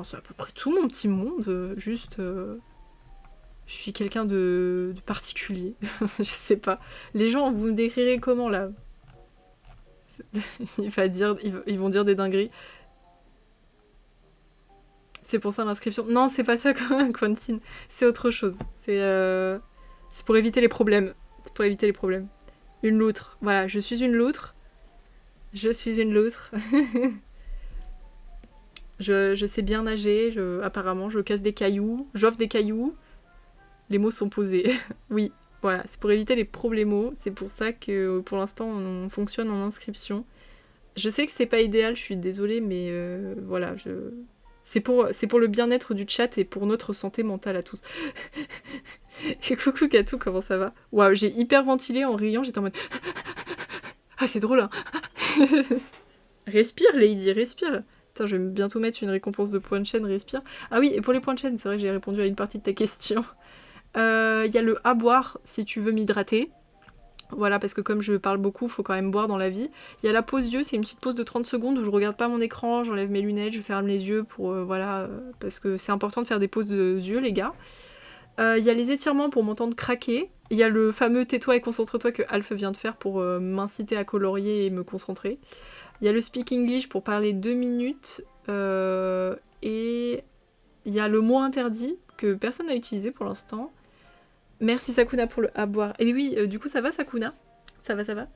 c'est à peu près tout mon petit monde. Juste, je suis quelqu'un de particulier. Je sais pas. Les gens, vous me décrirez comment, là? Ils vont dire des dingueries. C'est pour ça l'inscription. Non, c'est pas ça, Quentin. C'est autre chose. C'est pour éviter les problèmes. C'est pour éviter les problèmes. Une loutre. Voilà, je suis une loutre. Je suis une loutre. je sais bien nager. Apparemment, je casse des cailloux. J'offre des cailloux. Les mots sont posés. Oui, voilà. C'est pour éviter les problèmes. C'est pour ça que pour l'instant, on fonctionne en inscription. Je sais que c'est pas idéal, je suis désolée, mais voilà, c'est pour le bien-être du chat et pour notre santé mentale à tous. Et coucou Katou, comment ça va? Waouh, j'ai hyper ventilé en riant, j'étais en mode... Ah, c'est drôle, hein. Respire, Lady, respire. Putain, je vais bientôt mettre une récompense de points de chaîne, respire. Ah oui, et pour les points de chaîne, c'est vrai que j'ai répondu à une partie de ta question. Y a le à boire si tu veux m'hydrater. Voilà, parce que comme je parle beaucoup, faut quand même boire dans la vie. Il y a la pause yeux, c'est une petite pause de 30 secondes où je regarde pas mon écran, j'enlève mes lunettes, je ferme les yeux pour... parce que c'est important de faire des pauses de yeux, les gars. Il y a les étirements pour m'entendre craquer. Il y a le fameux tais-toi et concentre-toi que Alf vient de faire pour m'inciter à colorier et me concentrer. Il y a le speak English pour parler 2 minutes. Et il y a le mot interdit que personne n'a utilisé pour l'instant. Merci Sakuna pour le à boire. Et oui, du coup ça va Sakuna? Ça va.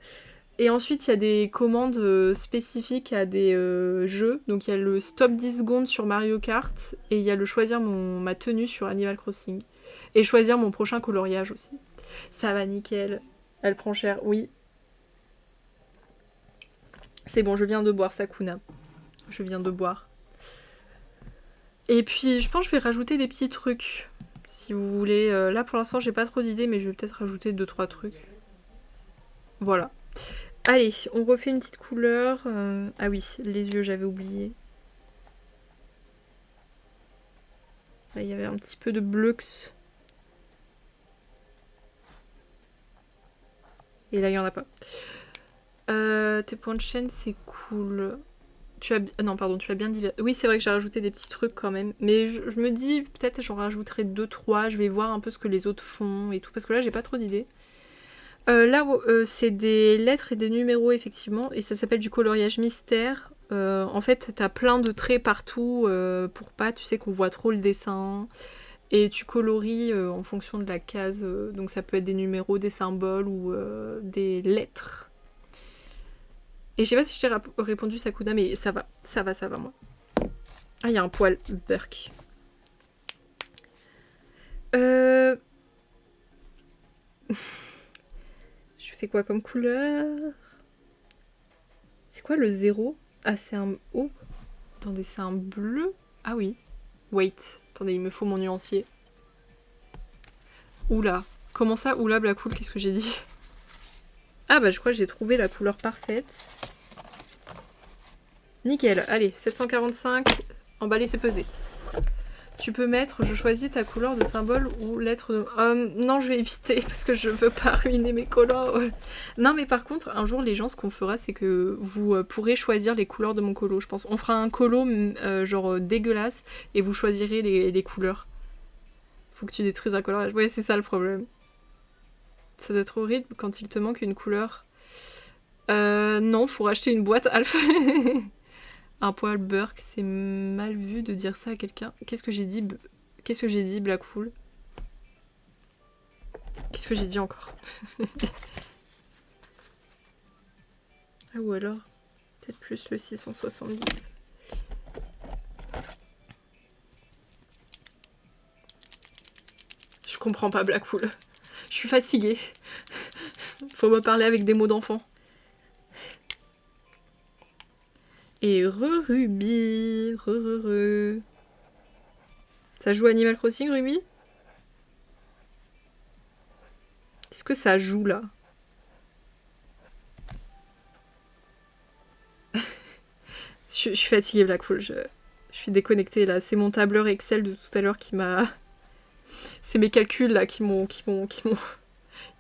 Et ensuite il y a des commandes spécifiques à des jeux. Donc il y a le stop 10 secondes sur Mario Kart. Et il y a le choisir ma tenue sur Animal Crossing. Et choisir mon prochain coloriage aussi. Ça va nickel. Elle prend cher, oui. C'est bon, je viens de boire Sakuna. Je viens de boire. Et puis je pense que je vais rajouter des petits trucs. Si vous voulez. Là pour l'instant j'ai pas trop d'idées, mais je vais peut-être rajouter 2-3 trucs. Voilà. Allez, on refait une petite couleur. Ah oui, les yeux, j'avais oublié. Là, il y avait un petit peu de blux. Et là, il n'y en a pas. Tes points de chaîne, c'est cool. Non, pardon, tu as bien dit... Oui, c'est vrai que j'ai rajouté des petits trucs quand même. Mais je me dis, peut-être j'en rajouterai 2-3. Je vais voir un peu ce que les autres font et tout. Parce que là, j'ai pas trop d'idées. Là, c'est des lettres et des numéros, effectivement. Et ça s'appelle du coloriage mystère. En fait, t'as plein de traits partout pour pas, tu sais, qu'on voit trop le dessin. Et tu colories en fonction de la case. Donc ça peut être des numéros, des symboles ou des lettres. Et je sais pas si je t'ai répondu Sakuna, mais ça va, moi. Ah, il y a un poil Burk. Je fais quoi comme couleur? C'est quoi le 0? Ah, c'est un... Oh, attendez, c'est un bleu? Ah oui. Wait, attendez, il me faut mon nuancier. Oula. Comment ça, oula, Blackwool, qu'est-ce que j'ai dit? Ah bah je crois que j'ai trouvé la couleur parfaite. Nickel, allez, 745, emballer c'est pesé. Tu peux mettre, je choisis ta couleur de symbole ou lettre de... non, je vais éviter parce que je veux pas ruiner mes colos. Non, mais par contre, un jour, les gens, ce qu'on fera, c'est que vous pourrez choisir les couleurs de mon colo, je pense. On fera un colo genre dégueulasse et vous choisirez les couleurs. Faut que tu détruises un coloriage. Ouais, c'est ça le problème. Ça doit être horrible quand il te manque une couleur. Non, faut racheter une boîte Alpha. Un poil Burk, c'est mal vu de dire ça à quelqu'un. Qu'est-ce que j'ai dit? Qu'est-ce que j'ai dit, Blackwool? Qu'est-ce que j'ai dit encore? Ah, ou alors, peut-être plus le 670. Je comprends pas, Blackwool. Je suis fatiguée. Faut me parler avec des mots d'enfant. Et Ruby. Ça joue Animal Crossing, Ruby? Est-ce que ça joue, là? Je suis fatiguée, Blackwool. Je suis déconnectée, là. C'est mon tableur Excel de tout à l'heure qui m'a... C'est mes calculs, là, qui m'ont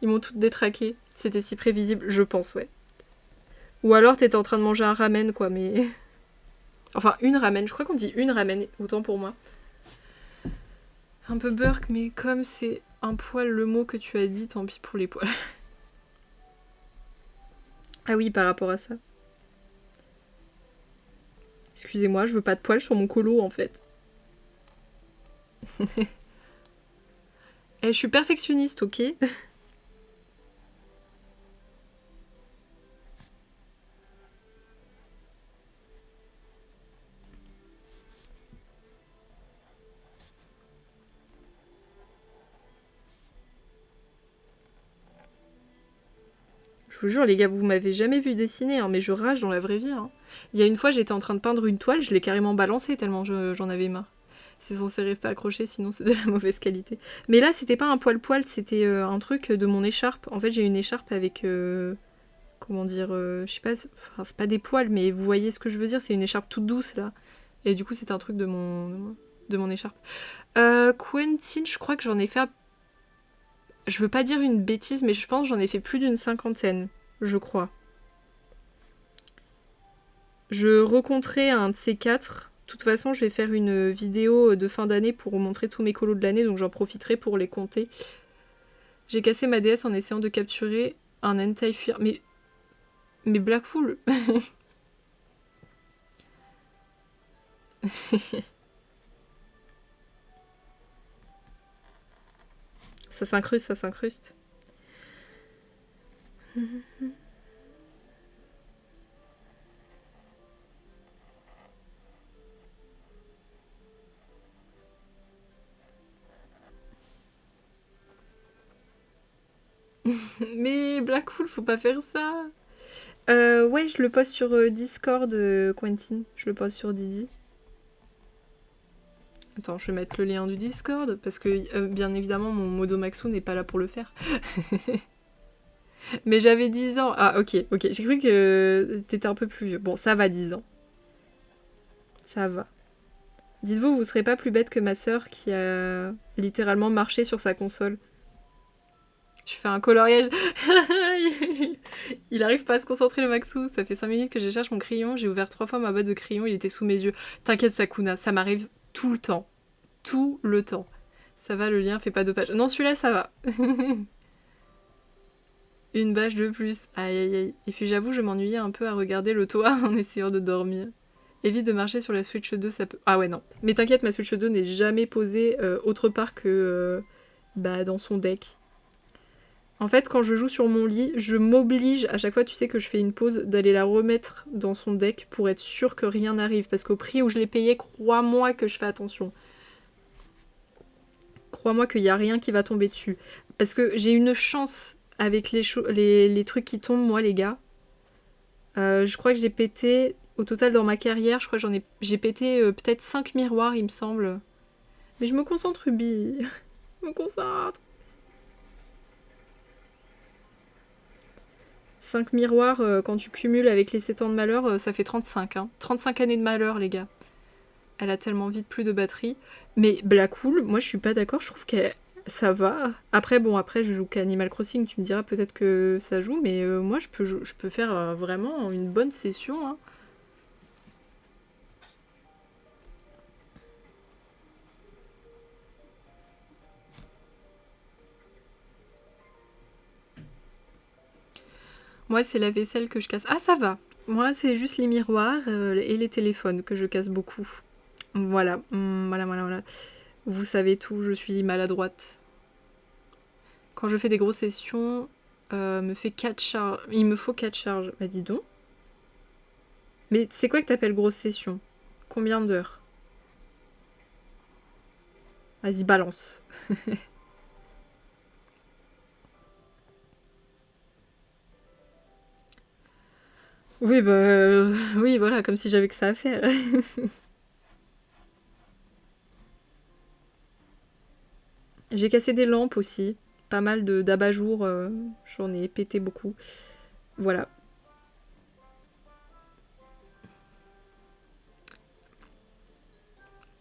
Ils m'ont toutes détraqué. C'était si prévisible, je pense, ouais. Ou alors t'étais en train de manger un ramen, quoi, mais... Enfin, une ramen. Je crois qu'on dit une ramen, autant pour moi. Un peu Burk, mais comme c'est un poil le mot que tu as dit, tant pis pour les poils. Ah oui, par rapport à ça. Excusez-moi, je veux pas de poils sur mon colo, en fait. Je suis perfectionniste, ok? Je vous jure, les gars, vous m'avez jamais vu dessiner, hein, mais je rage dans la vraie vie. Hein. Il y a une fois, j'étais en train de peindre une toile, je l'ai carrément balancée tellement j'en avais marre. C'est censé rester accroché, sinon c'est de la mauvaise qualité. Mais là, c'était pas un poil-poil, c'était un truc de mon écharpe. En fait, j'ai une écharpe avec... comment dire... je sais pas... Enfin, c'est pas des poils, mais vous voyez ce que je veux dire. C'est une écharpe toute douce, là. Et du coup, c'était un truc de mon écharpe. Quentin, je crois que j'en ai fait... Je veux pas dire une bêtise, mais je pense que j'en ai fait plus d'une 50aine, je crois. Je recompterai un de ces 4. De toute façon, je vais faire une vidéo de fin d'année pour vous montrer tous mes colos de l'année, donc j'en profiterai pour les compter. J'ai cassé ma DS en essayant de capturer un hentai fuir. Mais Blackwool. Ça s'incruste, ça s'incruste. Mais Blackwool, faut pas faire ça. Ouais, je le poste sur Discord, Quentin. Je le poste sur Didi. Attends, je vais mettre le lien du Discord, parce que bien évidemment, mon Modomaxu n'est pas là pour le faire. Mais j'avais 10 ans. Ah, ok. J'ai cru que t'étais un peu plus vieux. Bon, ça va, 10 ans. Ça va. Dites-vous, vous serez pas plus bête que ma sœur qui a littéralement marché sur sa console. Je fais un coloriage. Il arrive pas à se concentrer le Maxou. Ça fait 5 minutes que je cherche mon crayon. J'ai ouvert 3 fois ma boîte de crayon. Il était sous mes yeux. T'inquiète Sakuna, ça m'arrive tout le temps. Tout le temps. Ça va, le lien fait pas 2 pages. Non, celui-là, ça va. Une bâche de plus. Aïe aïe aïe. Et puis j'avoue, je m'ennuyais un peu à regarder le toit en essayant de dormir. Évite de marcher sur la Switch 2, ça peut... Ah ouais, non. Mais t'inquiète, ma Switch 2 n'est jamais posée autre part que dans son deck. En fait, quand je joue sur mon lit, je m'oblige, à chaque fois, tu sais que je fais une pause, d'aller la remettre dans son deck pour être sûre que rien n'arrive. Parce qu'au prix où je l'ai payé, crois-moi que je fais attention. Crois-moi qu'il n'y a rien qui va tomber dessus. Parce que j'ai une chance avec les trucs qui tombent, moi, les gars. Je crois que j'ai pété, au total dans ma carrière, je crois que j'ai pété peut-être 5 miroirs, il me semble. Mais je me concentre, Ruby. Je me concentre. 5 miroirs, quand tu cumules avec les 7 ans de malheur, ça fait 35. Hein. 35 années de malheur, les gars. Elle a tellement vite plus de batterie. Mais Blackwool, moi je suis pas d'accord, je trouve que ça va. Après, je joue qu'à Animal Crossing, tu me diras peut-être que ça joue, mais moi je peux faire vraiment une bonne session. Hein. Moi, c'est la vaisselle que je casse. Ah, ça va. Moi, c'est juste les miroirs et les téléphones que je casse beaucoup. Voilà. Voilà. Vous savez tout, je suis maladroite. Quand je fais des grosses sessions, il me faut 4 charges. Bah dis donc. Mais c'est quoi que t'appelles grosse session? Combien d'heures? Vas-y, balance. Oui, oui, voilà, comme si j'avais que ça à faire. J'ai cassé des lampes aussi. Pas mal d'abat-jours. J'en ai pété beaucoup. Voilà.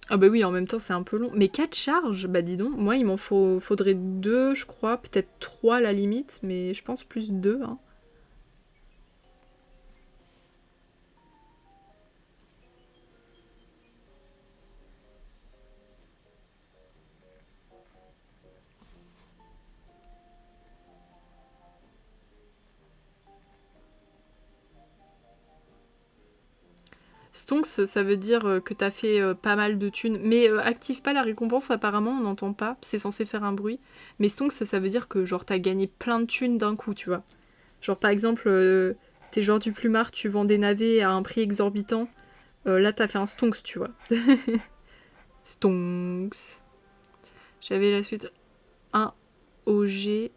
Ah bah oui, en même temps, c'est un peu long. Mais 4 charges, bah dis donc. Moi, il m'en faudrait 2, je crois. Peut-être 3 à la limite. Mais je pense plus 2. Hein. Stonks, ça veut dire que t'as fait pas mal de thunes. Mais active pas la récompense, apparemment, on n'entend pas. C'est censé faire un bruit. Mais Stonks, ça veut dire que genre t'as gagné plein de thunes d'un coup, tu vois. Genre par exemple, t'es joueur du plumard, tu vends des navets à un prix exorbitant. Là, t'as fait un Stonks, tu vois. Stonks. J'avais la suite 1 OG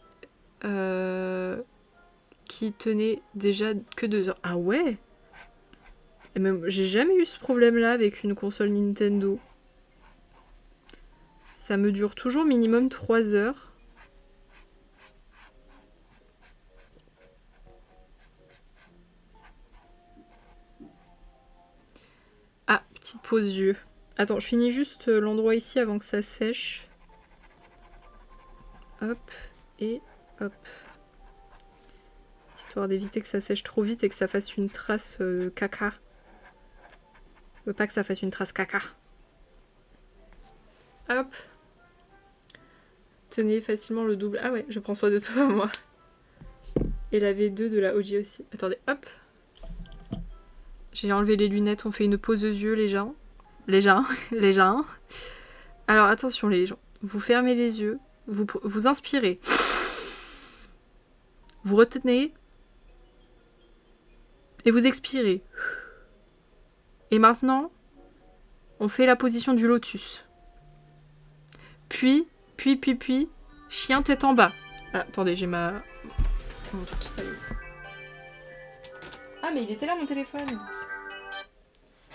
qui tenait déjà que 2 heures. Ah ouais? Et même, j'ai jamais eu ce problème-là avec une console Nintendo. Ça me dure toujours minimum 3 heures. Ah, petite pause yeux. Attends, je finis juste l'endroit ici avant que ça sèche. Hop, et hop. Histoire d'éviter que ça sèche trop vite et que ça fasse une trace caca. Je veux pas que ça fasse une trace caca. Hop. Tenez facilement le double. Ah ouais, je prends soin de toi, moi. Et la V2 de la OG aussi. Attendez, hop. J'ai enlevé les lunettes, on fait une pause aux yeux, les gens. Les gens. Alors attention, les gens. Vous fermez les yeux. Vous inspirez. Vous retenez. Et vous expirez. Et maintenant, on fait la position du lotus. Puis, chien tête en bas. Ah, attendez, j'ai mon truc qui s'allume. Ah, mais il était là, mon téléphone.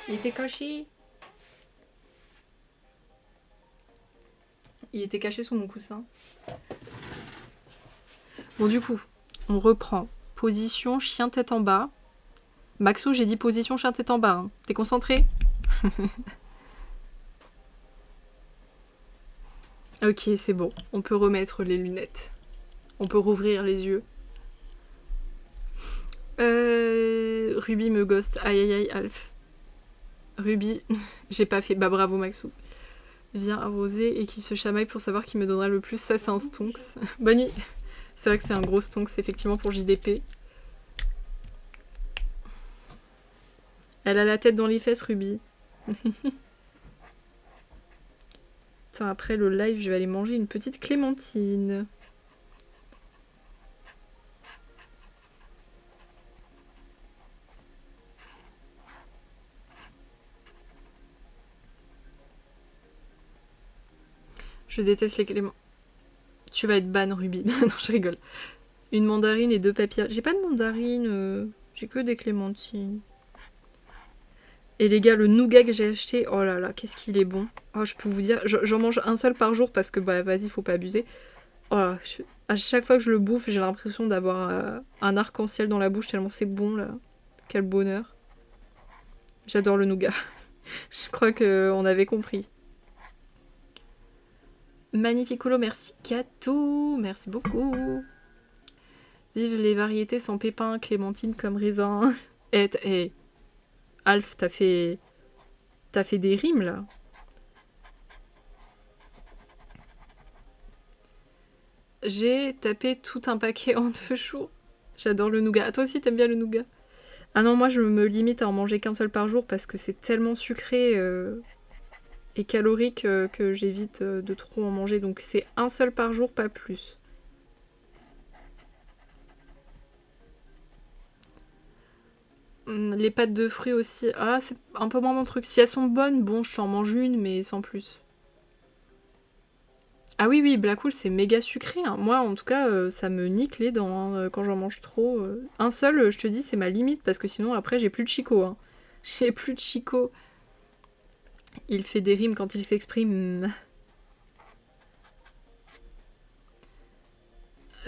Il était caché. Il était caché sous mon coussin. Bon, du coup, on reprend. Position chien tête en bas. Maxou, j'ai dit position chien tête en bas. Hein. T'es concentré? Ok, c'est bon. On peut remettre les lunettes. On peut rouvrir les yeux. Ruby me ghost. Aïe aïe aïe, Alf. Ruby, j'ai pas fait. Bah bravo Maxou. Vient arroser et qui se chamaille pour savoir qui me donnera le plus. Ça c'est un stonks. Bonne nuit. C'est vrai que c'est un gros stonks effectivement pour JDP. Elle a la tête dans les fesses, Ruby. Putain, après le live, je vais aller manger une petite clémentine. Je déteste les clémentines. Tu vas être ban, Ruby. Non, je rigole. Une mandarine et 2 papiers. J'ai pas de mandarine. J'ai que des clémentines. Et les gars, le nougat que j'ai acheté, oh là là, qu'est-ce qu'il est bon. Oh, je peux vous dire, j'en mange un seul par jour parce que, bah, vas-y, faut pas abuser. Oh, à chaque fois que je le bouffe, j'ai l'impression d'avoir un arc-en-ciel dans la bouche tellement c'est bon, là. Quel bonheur. J'adore le nougat. Je crois qu'on avait compris. Magnificolo, merci. Katou, merci beaucoup. Vive les variétés sans pépins, clémentine comme raisin. Et Alf, t'as fait des rimes, là. J'ai tapé tout un paquet en 2 jours. J'adore le nougat. Toi aussi, t'aimes bien le nougat? Ah non, moi, je me limite à en manger qu'un seul par jour parce que c'est tellement sucré et calorique que j'évite de trop en manger. Donc, c'est un seul par jour, pas plus. Les pâtes de fruits aussi. Ah, c'est un peu moins mon truc. Si elles sont bonnes, bon, je t'en mange une, mais sans plus. Ah oui, oui, Black Hole, c'est méga sucré. Hein. Moi, en tout cas, ça me nique les dents hein, quand j'en mange trop. Un seul, je te dis, c'est ma limite, parce que sinon, après, j'ai plus de chico. Hein. J'ai plus de chico. Il fait des rimes quand il s'exprime.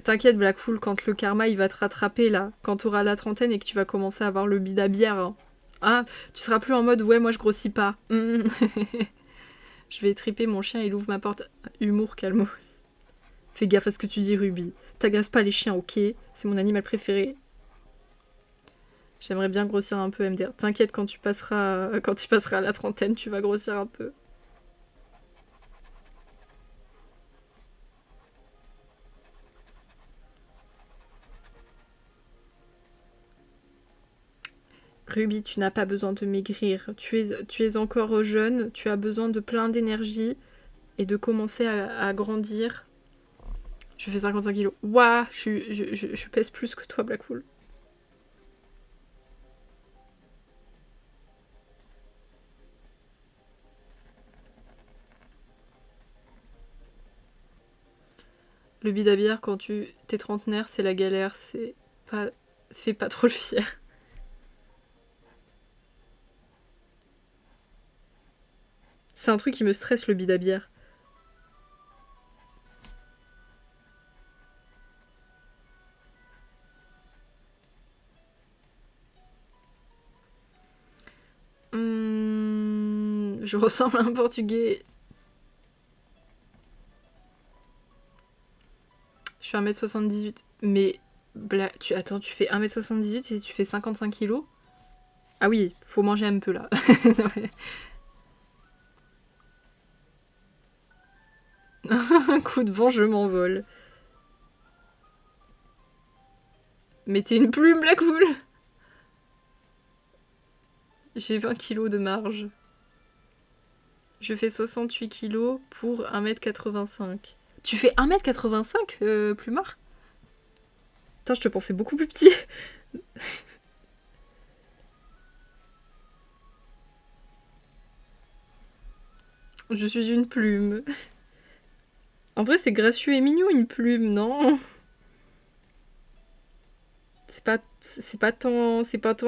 T'inquiète, Black Hole, quand le karma, il va te rattraper, là, quand t'auras la trentaine et que tu vas commencer à avoir le bide à bière. Hein. Ah, tu seras plus en mode, ouais, moi, je grossis pas. Je vais triper mon chien, il ouvre ma porte. Humour, calmos. Fais gaffe à ce que tu dis, Ruby. T'agresses pas les chiens, ok? C'est mon animal préféré. J'aimerais bien grossir un peu, MDR. T'inquiète, quand tu passeras à la trentaine, tu vas grossir un peu. Ruby, tu n'as pas besoin de maigrir. Tu es encore jeune, tu as besoin de plein d'énergie et de commencer à grandir. Je fais 55 kilos. Ouah, je pèse plus que toi, Black Hole. Le bide à bière, quand t'es trentenaire, c'est la galère. C'est pas... Fais pas trop le fier. C'est un truc qui me stresse, le bide à bière. Je ressemble à un Portugais. Je fais 1m78. Mais... Attends, tu fais 1m78 et tu fais 55 kilos? Ah oui, faut manger un peu là. Un coup de vent, je m'envole. Mettez une plume, Black Hole. J'ai 20 kilos de marge. Je fais 68 kilos pour 1m85. Tu fais 1m85, Plumard? Putain, je te pensais beaucoup plus petit. Je suis une plume. En vrai, c'est gracieux et mignon, une plume, non? C'est pas tant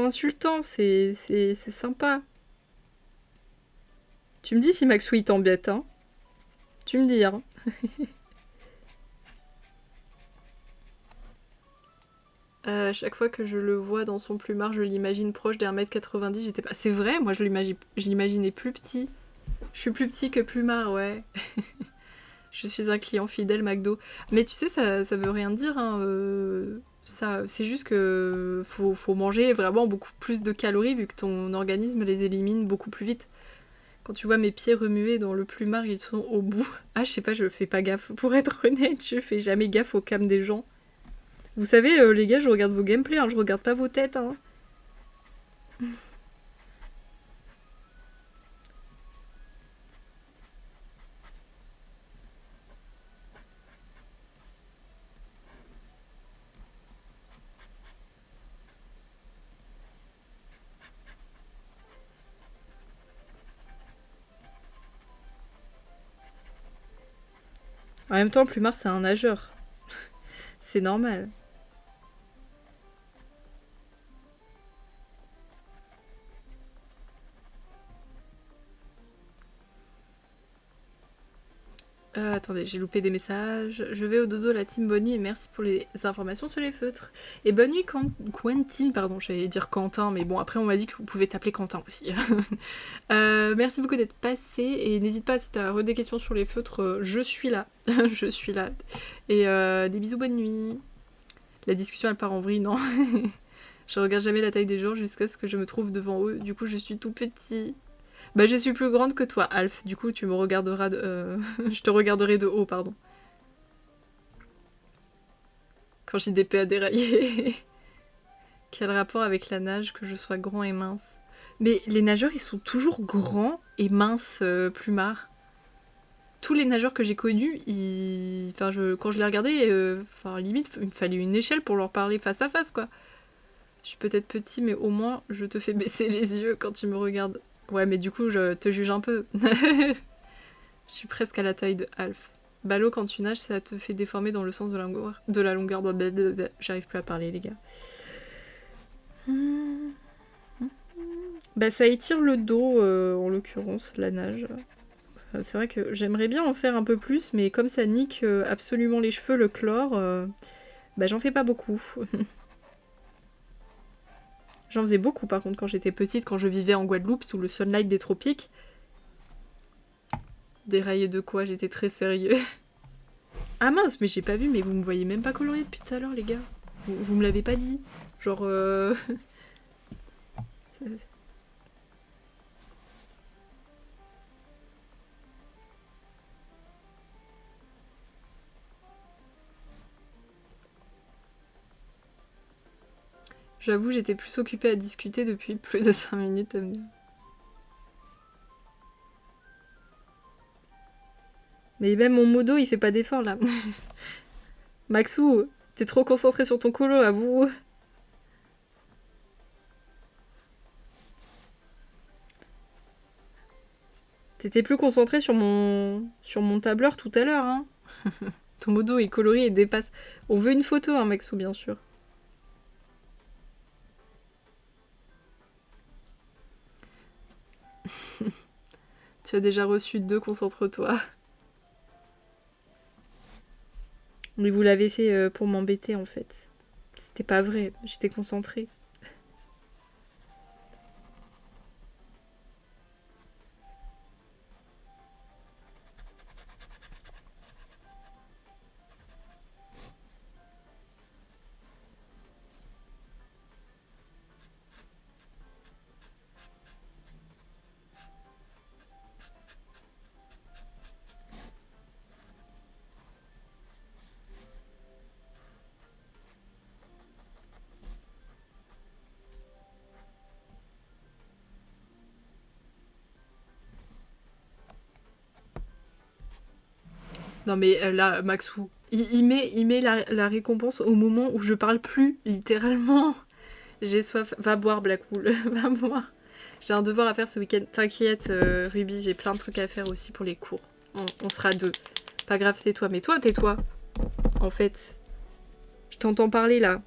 insultant, c'est sympa. Tu me dis si Maxou il t'embête, hein? Tu me dis, hein? Chaque fois que je le vois dans son plumard, je l'imagine proche d'1m90. J'étais pas... C'est vrai, moi je l'imaginais plus petit. Je suis plus petit que plumard, ouais. Je suis un client fidèle McDo. Mais tu sais, ça veut rien dire, hein. Ça, c'est juste que faut manger vraiment beaucoup plus de calories vu que ton organisme les élimine beaucoup plus vite. Quand tu vois mes pieds remués dans le plumard, ils sont au bout. Ah, je sais pas, je fais pas gaffe. Pour être honnête, je fais jamais gaffe aux cams des gens. Vous savez, les gars, je regarde vos gameplays, hein, je regarde pas vos têtes. Hein. En même temps, Plumard, c'est un nageur. C'est normal. Attendez, j'ai loupé des messages. Je vais au dodo, la team, bonne nuit et merci pour les informations sur les feutres. Et bonne nuit, Quentin, pardon, j'allais dire Quentin, mais bon, après on m'a dit que vous pouvez t'appeler Quentin aussi. Merci beaucoup d'être passé et n'hésite pas si t'as des questions sur les feutres, je suis là. Je suis là. Et des bisous, bonne nuit. La discussion elle part en vrille, non. Je regarde jamais la taille des gens jusqu'à ce que je me trouve devant eux, du coup je suis tout petit. Bah je suis plus grande que toi, Alf. Du coup tu me regarderas je te regarderai de haut, pardon. Quand j'ai des PA déraillés. Quel rapport avec la nage que je sois grand et mince? Mais les nageurs ils sont toujours grands et minces, Plumard. Tous les nageurs que j'ai connus, quand je les regardais, limite il me fallait une échelle pour leur parler face à face quoi. Je suis peut-être petit mais au moins je te fais baisser les yeux quand tu me regardes. Ouais, mais du coup, je te juge un peu. Je suis presque à la taille de Alf. Ballot, quand tu nages, ça te fait déformer dans le sens de la longueur. J'arrive plus à parler, les gars. Bah, ça étire le dos, en l'occurrence, la nage. C'est vrai que j'aimerais bien en faire un peu plus, mais comme ça nique absolument les cheveux, le chlore, bah, j'en fais pas beaucoup. J'en faisais beaucoup, par contre, quand j'étais petite, quand je vivais en Guadeloupe, sous le sunlight des tropiques. Déraillé de quoi? J'étais très sérieux. Ah mince, mais j'ai pas vu, mais vous me voyez même pas colorier depuis tout à l'heure, les gars. Vous me l'avez pas dit. Genre, J'avoue, j'étais plus occupée à discuter depuis plus de 5 minutes à venir. Mais même mon modo, il fait pas d'effort, là. Maxou, t'es trop concentré sur ton colo, avoue. T'étais plus concentré sur mon tableur tout à l'heure, hein. Ton modo est coloré et dépasse. On veut une photo, hein, Maxou, bien sûr. Tu as déjà reçu 2, concentre-toi. Mais vous l'avez fait pour m'embêter, en fait. C'était pas vrai, j'étais concentrée. Non mais là, Maxou, il met la récompense au moment où je parle plus, littéralement. J'ai soif. Va boire, Blackwool. Va boire. J'ai un devoir à faire ce week-end. T'inquiète, Ruby, j'ai plein de trucs à faire aussi pour les cours. On sera 2. Pas grave, c'est toi. Mais toi, tais-toi. En fait, je t'entends parler là.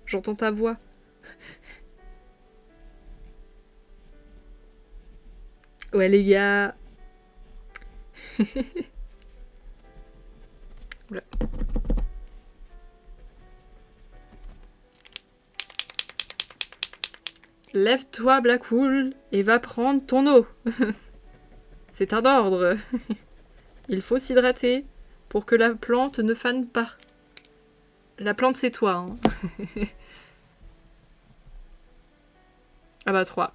J'entends ta voix. Ouais, les gars. Oula. Lève-toi, Blackwool, et va prendre ton eau. C'est un ordre. Il faut s'hydrater pour que la plante ne fane pas. La plante, c'est toi. Hein. Ah bah 3.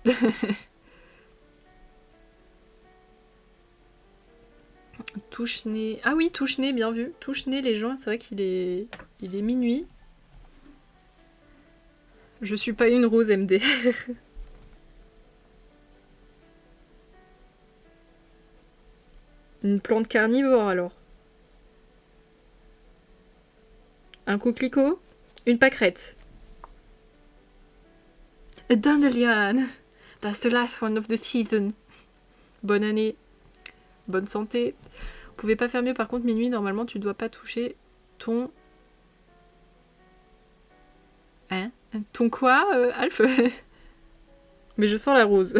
Touche-nez. Ah oui, touche-nez, bien vu. Touche-nez, les gens, c'est vrai qu'il est... Il est minuit. Je suis pas une rose MDR. Une plante carnivore, alors. Un coquelicot. Une pâquerette. A dandelion. That's the last one of the season. Bonne année. Bonne santé. Vous pouvez pas faire mieux, par contre, minuit, normalement, tu dois pas toucher ton... Hein? Ton quoi, Alf? Mais je sens la rose.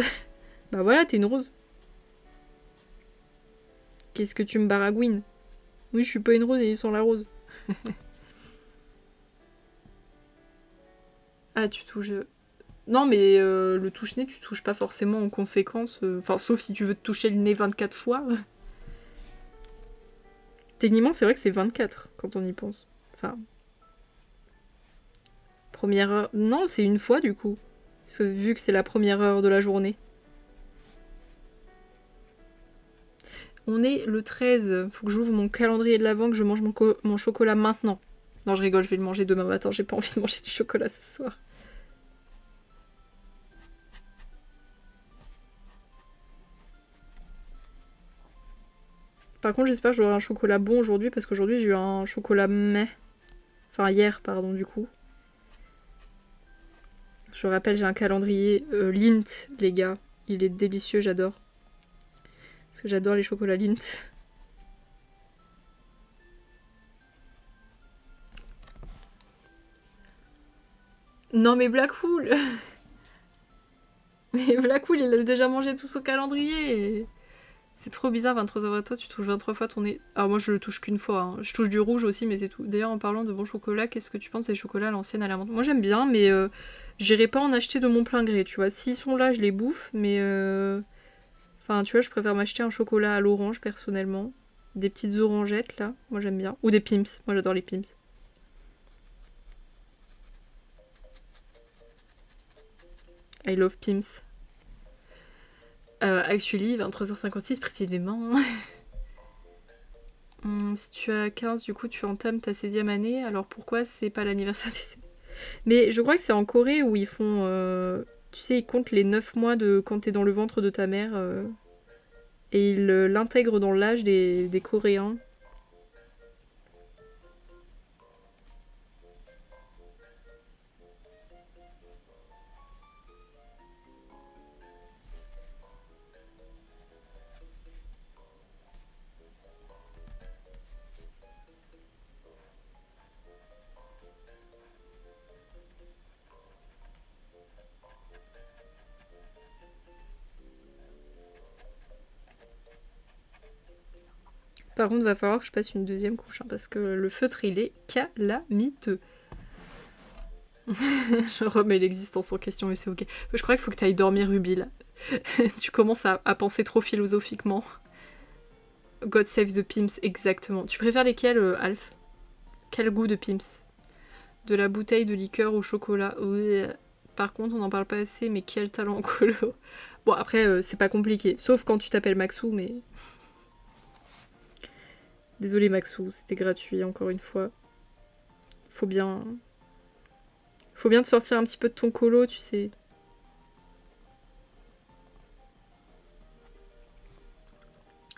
Bah voilà, t'es une rose. Qu'est-ce que tu me baragouines? Oui, je suis pas une rose et ils sont la rose. Ah, tu touches... Non, mais le touche-nez, tu touches pas forcément en conséquence. Enfin, sauf si tu veux te toucher le nez 24 fois. Techniquement, c'est vrai que c'est 24 quand on y pense. Enfin... Première heure... Non, c'est une fois, du coup. Parce que vu que c'est la première heure de la journée. On est le 13. Faut que j'ouvre mon calendrier de l'avant, que je mange mon chocolat maintenant. Non, je rigole, je vais le manger demain matin. J'ai pas envie de manger du chocolat ce soir. Par contre, j'espère que j'aurai un chocolat bon aujourd'hui, parce qu'aujourd'hui, j'ai eu un chocolat meh. Enfin, hier, pardon, du coup. Je rappelle, j'ai un calendrier Lindt, les gars. Il est délicieux, j'adore. Parce que j'adore les chocolats Lindt. Non mais Blackpool. Mais Blackpool, il a déjà mangé tout son calendrier. C'est trop bizarre, 23h, toi, tu touches 23 fois ton nez. Alors moi, je le touche qu'une fois. Hein. Je touche du rouge aussi, mais c'est tout. D'ailleurs, en parlant de bon chocolat, qu'est-ce que tu penses des chocolats à l'ancienne, à la menthe? Moi, j'aime bien, mais j'irai pas en acheter de mon plein gré, tu vois. S'ils sont là, je les bouffe, mais... Enfin, tu vois, je préfère m'acheter un chocolat à l'orange, personnellement. Des petites orangettes, là. Moi, j'aime bien. Ou des Pim's. Moi, j'adore les Pim's. I love Pim's. Actually, 23h56 précisément. Si tu as 15, du coup, tu entames ta 16e année. Alors pourquoi c'est pas l'anniversaire des 16? Mais je crois que c'est en Corée où ils font... tu sais, ils comptent les 9 mois de quand t'es dans le ventre de ta mère. Et ils l'intègrent dans l'âge des Coréens. Par contre, va falloir que je passe une deuxième couche, hein, parce que le feutre, il est calamiteux. Je remets l'existence en question, mais c'est ok. Je crois qu'il faut que tu ailles dormir, Ruby, là. Tu commences à penser trop philosophiquement. God save the Pimps, exactement. Tu préfères lesquels, Alf? Quel goût de Pimps? De la bouteille de liqueur au chocolat. Ouais. Par contre, on n'en parle pas assez, mais quel talent en colo. Bon, après, c'est pas compliqué. Sauf quand tu t'appelles Maxou, mais... Désolé Maxou, c'était gratuit, encore une fois. Faut bien te sortir un petit peu de ton colo, tu sais.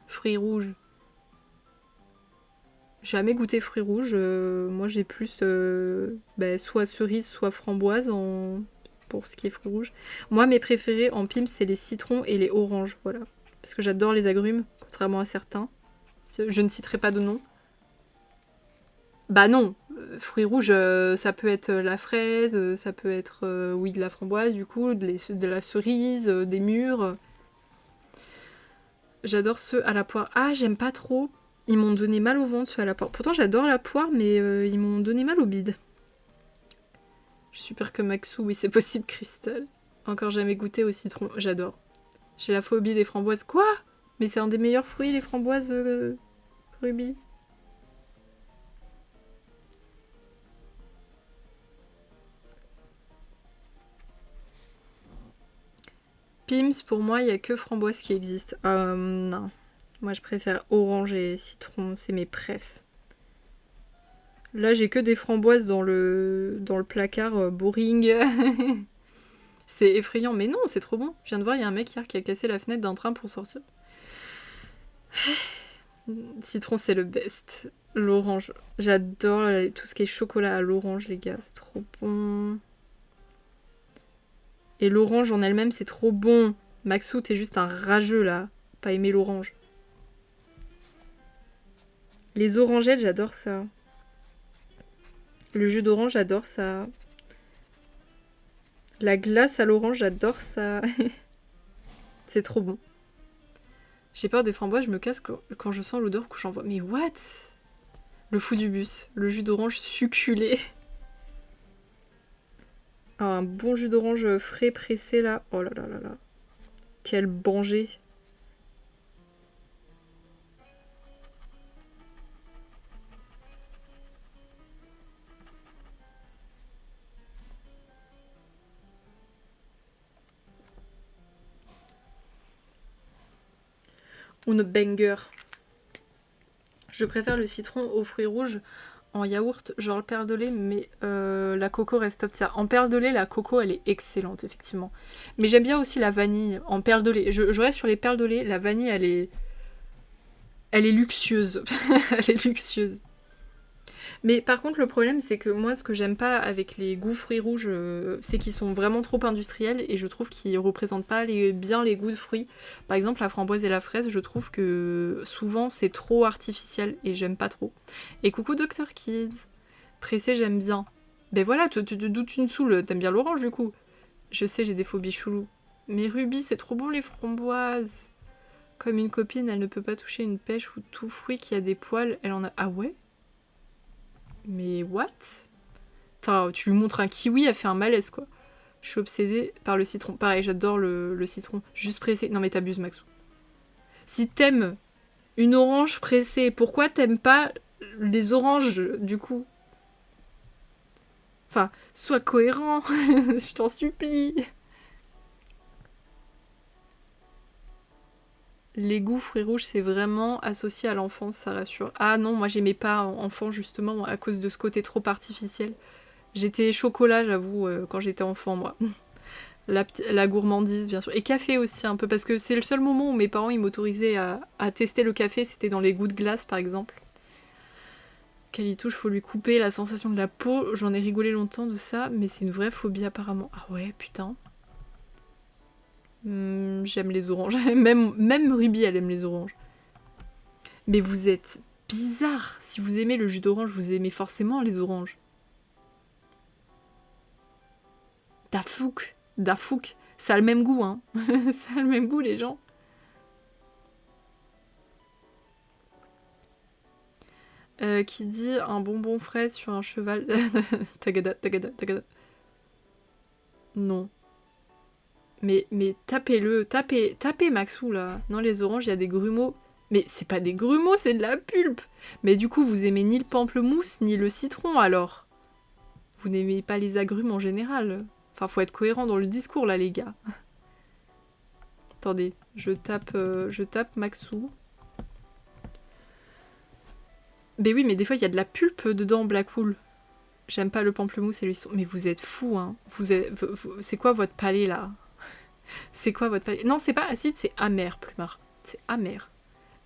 Fruits rouges. Jamais goûté fruits rouges. Moi, j'ai plus soit cerise, soit framboise pour ce qui est fruits rouges. Moi, mes préférés en Pim, c'est les citrons et les oranges, voilà. Parce que j'adore les agrumes, contrairement à certains. Je ne citerai pas de nom. Bah non, fruits rouges, ça peut être la fraise, ça peut être, oui, de la framboise, du coup, de la cerise, des mûres. J'adore ceux à la poire. Ah, j'aime pas trop. Ils m'ont donné mal au ventre, ceux à la poire. Pourtant, j'adore la poire, mais ils m'ont donné mal au bide. Je suis pire que Maxou, oui, c'est possible, Cristal. Encore jamais goûté au citron, j'adore. J'ai la phobie des framboises. Quoi? Mais c'est un des meilleurs fruits, les framboises. Ruby. Pims, pour moi, il n'y a que framboise qui existe. Non. Moi, je préfère orange et citron, c'est mes préfs. Là, j'ai que des framboises dans le placard boring. C'est effrayant, mais non, c'est trop bon. Je viens de voir, il y a un mec hier qui a cassé la fenêtre d'un train pour sortir. Citron, c'est le best. L'orange, j'adore tout ce qui est chocolat à l'orange, les gars, c'est trop bon. Et l'orange en elle-même, c'est trop bon. Maxou, t'es juste un rageux, là. Pas aimer l'orange. Les orangettes, j'adore ça. Le jus d'orange, j'adore ça. La glace à l'orange, j'adore ça. C'est trop bon. J'ai peur des framboises, je me casse quand je sens l'odeur que j'envoie. Mais what? Le fou du bus. Le jus d'orange succulé. Un bon jus d'orange frais pressé là. Oh là là là là. Quel banger. Une banger. Je préfère le citron aux fruits rouges en yaourt, genre le perle de lait, mais la coco reste top tier. En perle de lait, la coco, elle est excellente, effectivement. Mais j'aime bien aussi la vanille en perle de lait. Je reste sur les perles de lait. La vanille, elle est luxueuse. Elle est luxueuse. Mais par contre, le problème, c'est que moi, ce que j'aime pas avec les goûts fruits rouges, c'est qu'ils sont vraiment trop industriels et je trouve qu'ils représentent pas bien les goûts de fruits. Par exemple, la framboise et la fraise, je trouve que souvent c'est trop artificiel et j'aime pas trop. Et coucou Dr Kids, pressé, j'aime bien. Ben voilà, d'où tu me saoules, t'aimes bien l'orange du coup. Je sais, j'ai des phobies chelous. Mais Ruby, c'est trop bon les framboises. Comme une copine, elle ne peut pas toucher une pêche ou tout fruit qui a des poils, elle en a... Ah ouais? Mais what? Putain, tu lui montres un kiwi, elle fait un malaise quoi. Je suis obsédée par le citron. Pareil, j'adore le citron. Juste pressé. Non mais t'abuses, Maxou. Si t'aimes une orange pressée, pourquoi t'aimes pas les oranges du coup? Enfin, sois cohérent. Je t'en supplie. Les goûts fruits rouges, c'est vraiment associé à l'enfance, ça rassure. Ah non, moi j'aimais pas enfant justement à cause de ce côté trop artificiel. J'étais chocolat, j'avoue, quand j'étais enfant, moi. La gourmandise, bien sûr. Et café aussi, un peu, parce que c'est le seul moment où mes parents ils m'autorisaient à tester le café, c'était dans les goûts de glace, par exemple. Calitouche, faut lui couper la sensation de la peau. J'en ai rigolé longtemps de ça, mais c'est une vraie phobie apparemment. Ah ouais, putain. J'aime les oranges. Même Ruby, elle aime les oranges. Mais vous êtes bizarre. Si vous aimez le jus d'orange, vous aimez forcément les oranges. Dafouk. Ça a le même goût, hein. Ça a le même goût, les gens. Qui dit un bonbon frais sur un cheval. Tagada. Non. Mais tapez-le. Tapez Maxou, là. Non, les oranges, il y a des grumeaux. Mais c'est pas des grumeaux, c'est de la pulpe. Mais du coup, vous aimez ni le pamplemousse, ni le citron, alors. Vous n'aimez pas les agrumes en général. Enfin, faut être cohérent dans le discours, là, les gars. Attendez, je tape Maxou. Mais oui, mais des fois, il y a de la pulpe dedans, Blackwool. J'aime pas le pamplemousse et le citron. Mais vous êtes fous, hein. C'est quoi votre palais, là? C'est quoi votre palais? Non, c'est pas acide, c'est amer, Plumard. C'est amer.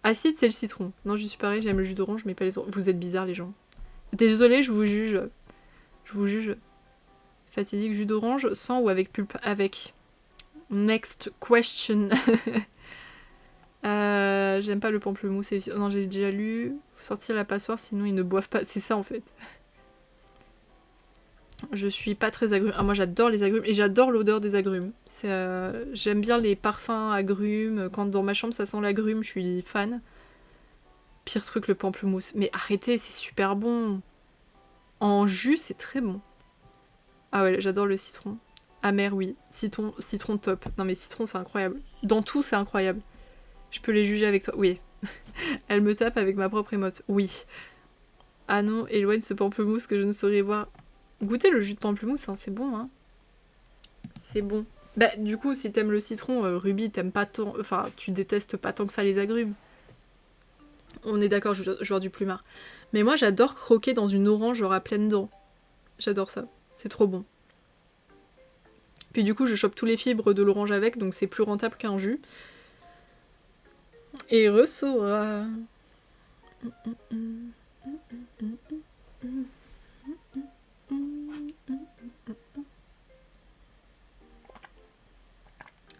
Acide, c'est le citron. Non, je suis pareil, j'aime le jus d'orange, mais pas les oranges. Vous êtes bizarres, les gens. Désolée, je vous juge. Je vous juge. Fatidique jus d'orange, sans ou avec pulpe? Avec. Next question. J'aime pas le pamplemousse. Non, j'ai déjà lu. Faut sortir la passoire, sinon ils ne boivent pas. C'est ça, en fait. Je suis pas très agrume. Ah, moi, j'adore les agrumes. Et j'adore l'odeur des agrumes. J'aime bien les parfums agrumes. Quand dans ma chambre, ça sent l'agrume, je suis fan. Pire truc, le pamplemousse. Mais arrêtez, c'est super bon. En jus, c'est très bon. Ah ouais, j'adore le citron. Amer, oui. Citron top. Non mais citron, c'est incroyable. Dans tout, c'est incroyable. Je peux les juger avec toi. Oui. Elle me tape avec ma propre émote. Oui. Ah non, éloigne ce pamplemousse que je ne saurais voir. Goûtez le jus de pamplemousse, hein, c'est bon, hein. C'est bon. Bah, du coup, si t'aimes le citron, Ruby, t'aimes pas tant... Enfin, tu détestes pas tant que ça les agrumes. On est d'accord, joueur du plumard. Mais moi, j'adore croquer dans une orange, genre à pleines dents. J'adore ça. C'est trop bon. Puis du coup, je chope tous les fibres de l'orange avec, donc c'est plus rentable qu'un jus. Et ressort.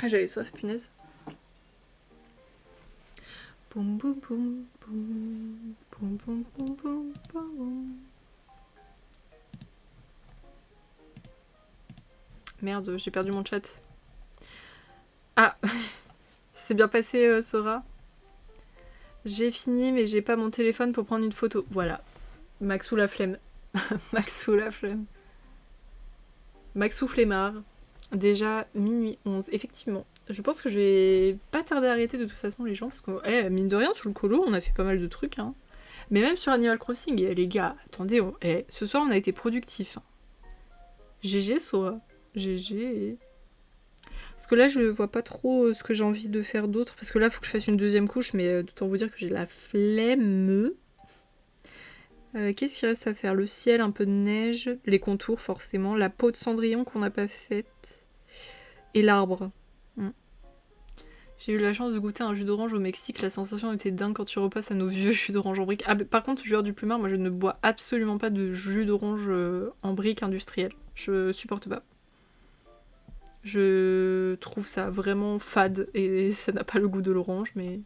Ah, j'avais soif, punaise. Boum boum boum boum boum boum boum boum boum. Merde, j'ai perdu mon chat. Ah, c'est bien passé, Sora. J'ai fini, mais j'ai pas mon téléphone pour prendre une photo. Voilà. Maxou la flemme. Maxou la flemme. Maxou flemmard. Déjà minuit 11. Effectivement. Je pense que je vais pas tarder à arrêter de toute façon les gens. Parce que, mine de rien, sous le colo, on a fait pas mal de trucs. Hein. Mais même sur Animal Crossing, les gars, attendez, ce soir on a été productifs. Hein. GG, Sora. GG. Parce que là, je vois pas trop ce que j'ai envie de faire d'autre. Parce que là, il faut que je fasse une deuxième couche. Mais d'autant vous dire que j'ai la flemme. Qu'est-ce qu'il reste à faire? Le ciel, un peu de neige. Les contours, forcément. La peau de Cendrillon qu'on n'a pas faite. Et l'arbre. J'ai eu la chance de goûter un jus d'orange au Mexique. La sensation était dingue quand tu repasses à nos vieux jus d'orange en brique. Ah, par contre, joueur du plumard, moi, je ne bois absolument pas de jus d'orange en brique industriel. Je supporte pas. Je trouve ça vraiment fade et ça n'a pas le goût de l'orange, mais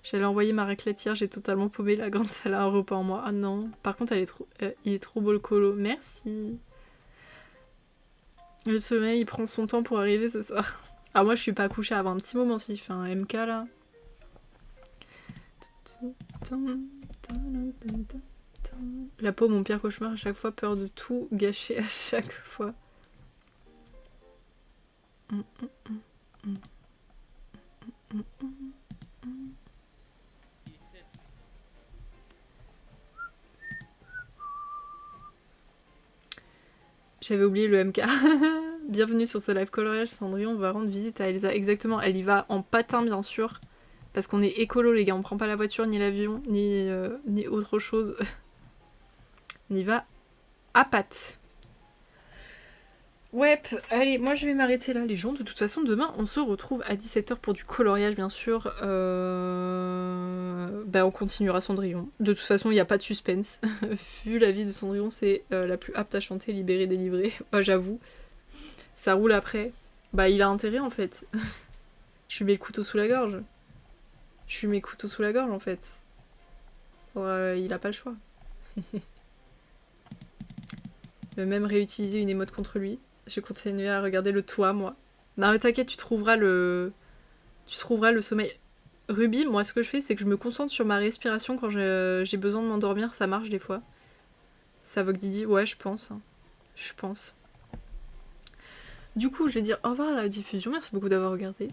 j'allais envoyer ma raclette hier, j'ai totalement paumé la grande salle à un repas en moi. Ah non, par contre il est trop beau le colo, merci. Le sommeil il prend son temps pour arriver ce soir. Ah moi je suis pas couchée avant un petit moment s'il fait un MK là. La peau mon pire cauchemar à chaque fois, peur de tout gâcher à chaque fois. J'avais oublié le MK. Bienvenue sur ce live coloriage, Cendrillon va rendre visite à Elsa. Exactement, elle y va en patin bien sûr. Parce qu'on est écolo les gars, on prend pas la voiture, ni l'avion, ni autre chose. On y va à pattes. Ouais, allez, moi je vais m'arrêter là les gens. De toute façon, demain on se retrouve à 17h pour du coloriage bien sûr. On continuera Cendrillon. De toute façon, il n'y a pas de suspense. Vu la vie de Cendrillon, c'est la plus apte à chanter libérée, délivrée. J'avoue. Ça roule après. Bah il a intérêt en fait. Je lui mets le couteau sous la gorge. Je lui mets le couteau sous la gorge en fait. Il a pas le choix. Je vais même réutiliser une émote contre lui. Je vais continuer à regarder le toit, moi. Non mais t'inquiète, tu trouveras le sommeil. Ruby, moi ce que je fais, c'est que je me concentre sur ma respiration quand j'ai besoin de m'endormir. Ça marche des fois. Ça vogue Didi. Ouais, je pense. Je pense. Du coup, je vais dire au revoir à la diffusion. Merci beaucoup d'avoir regardé.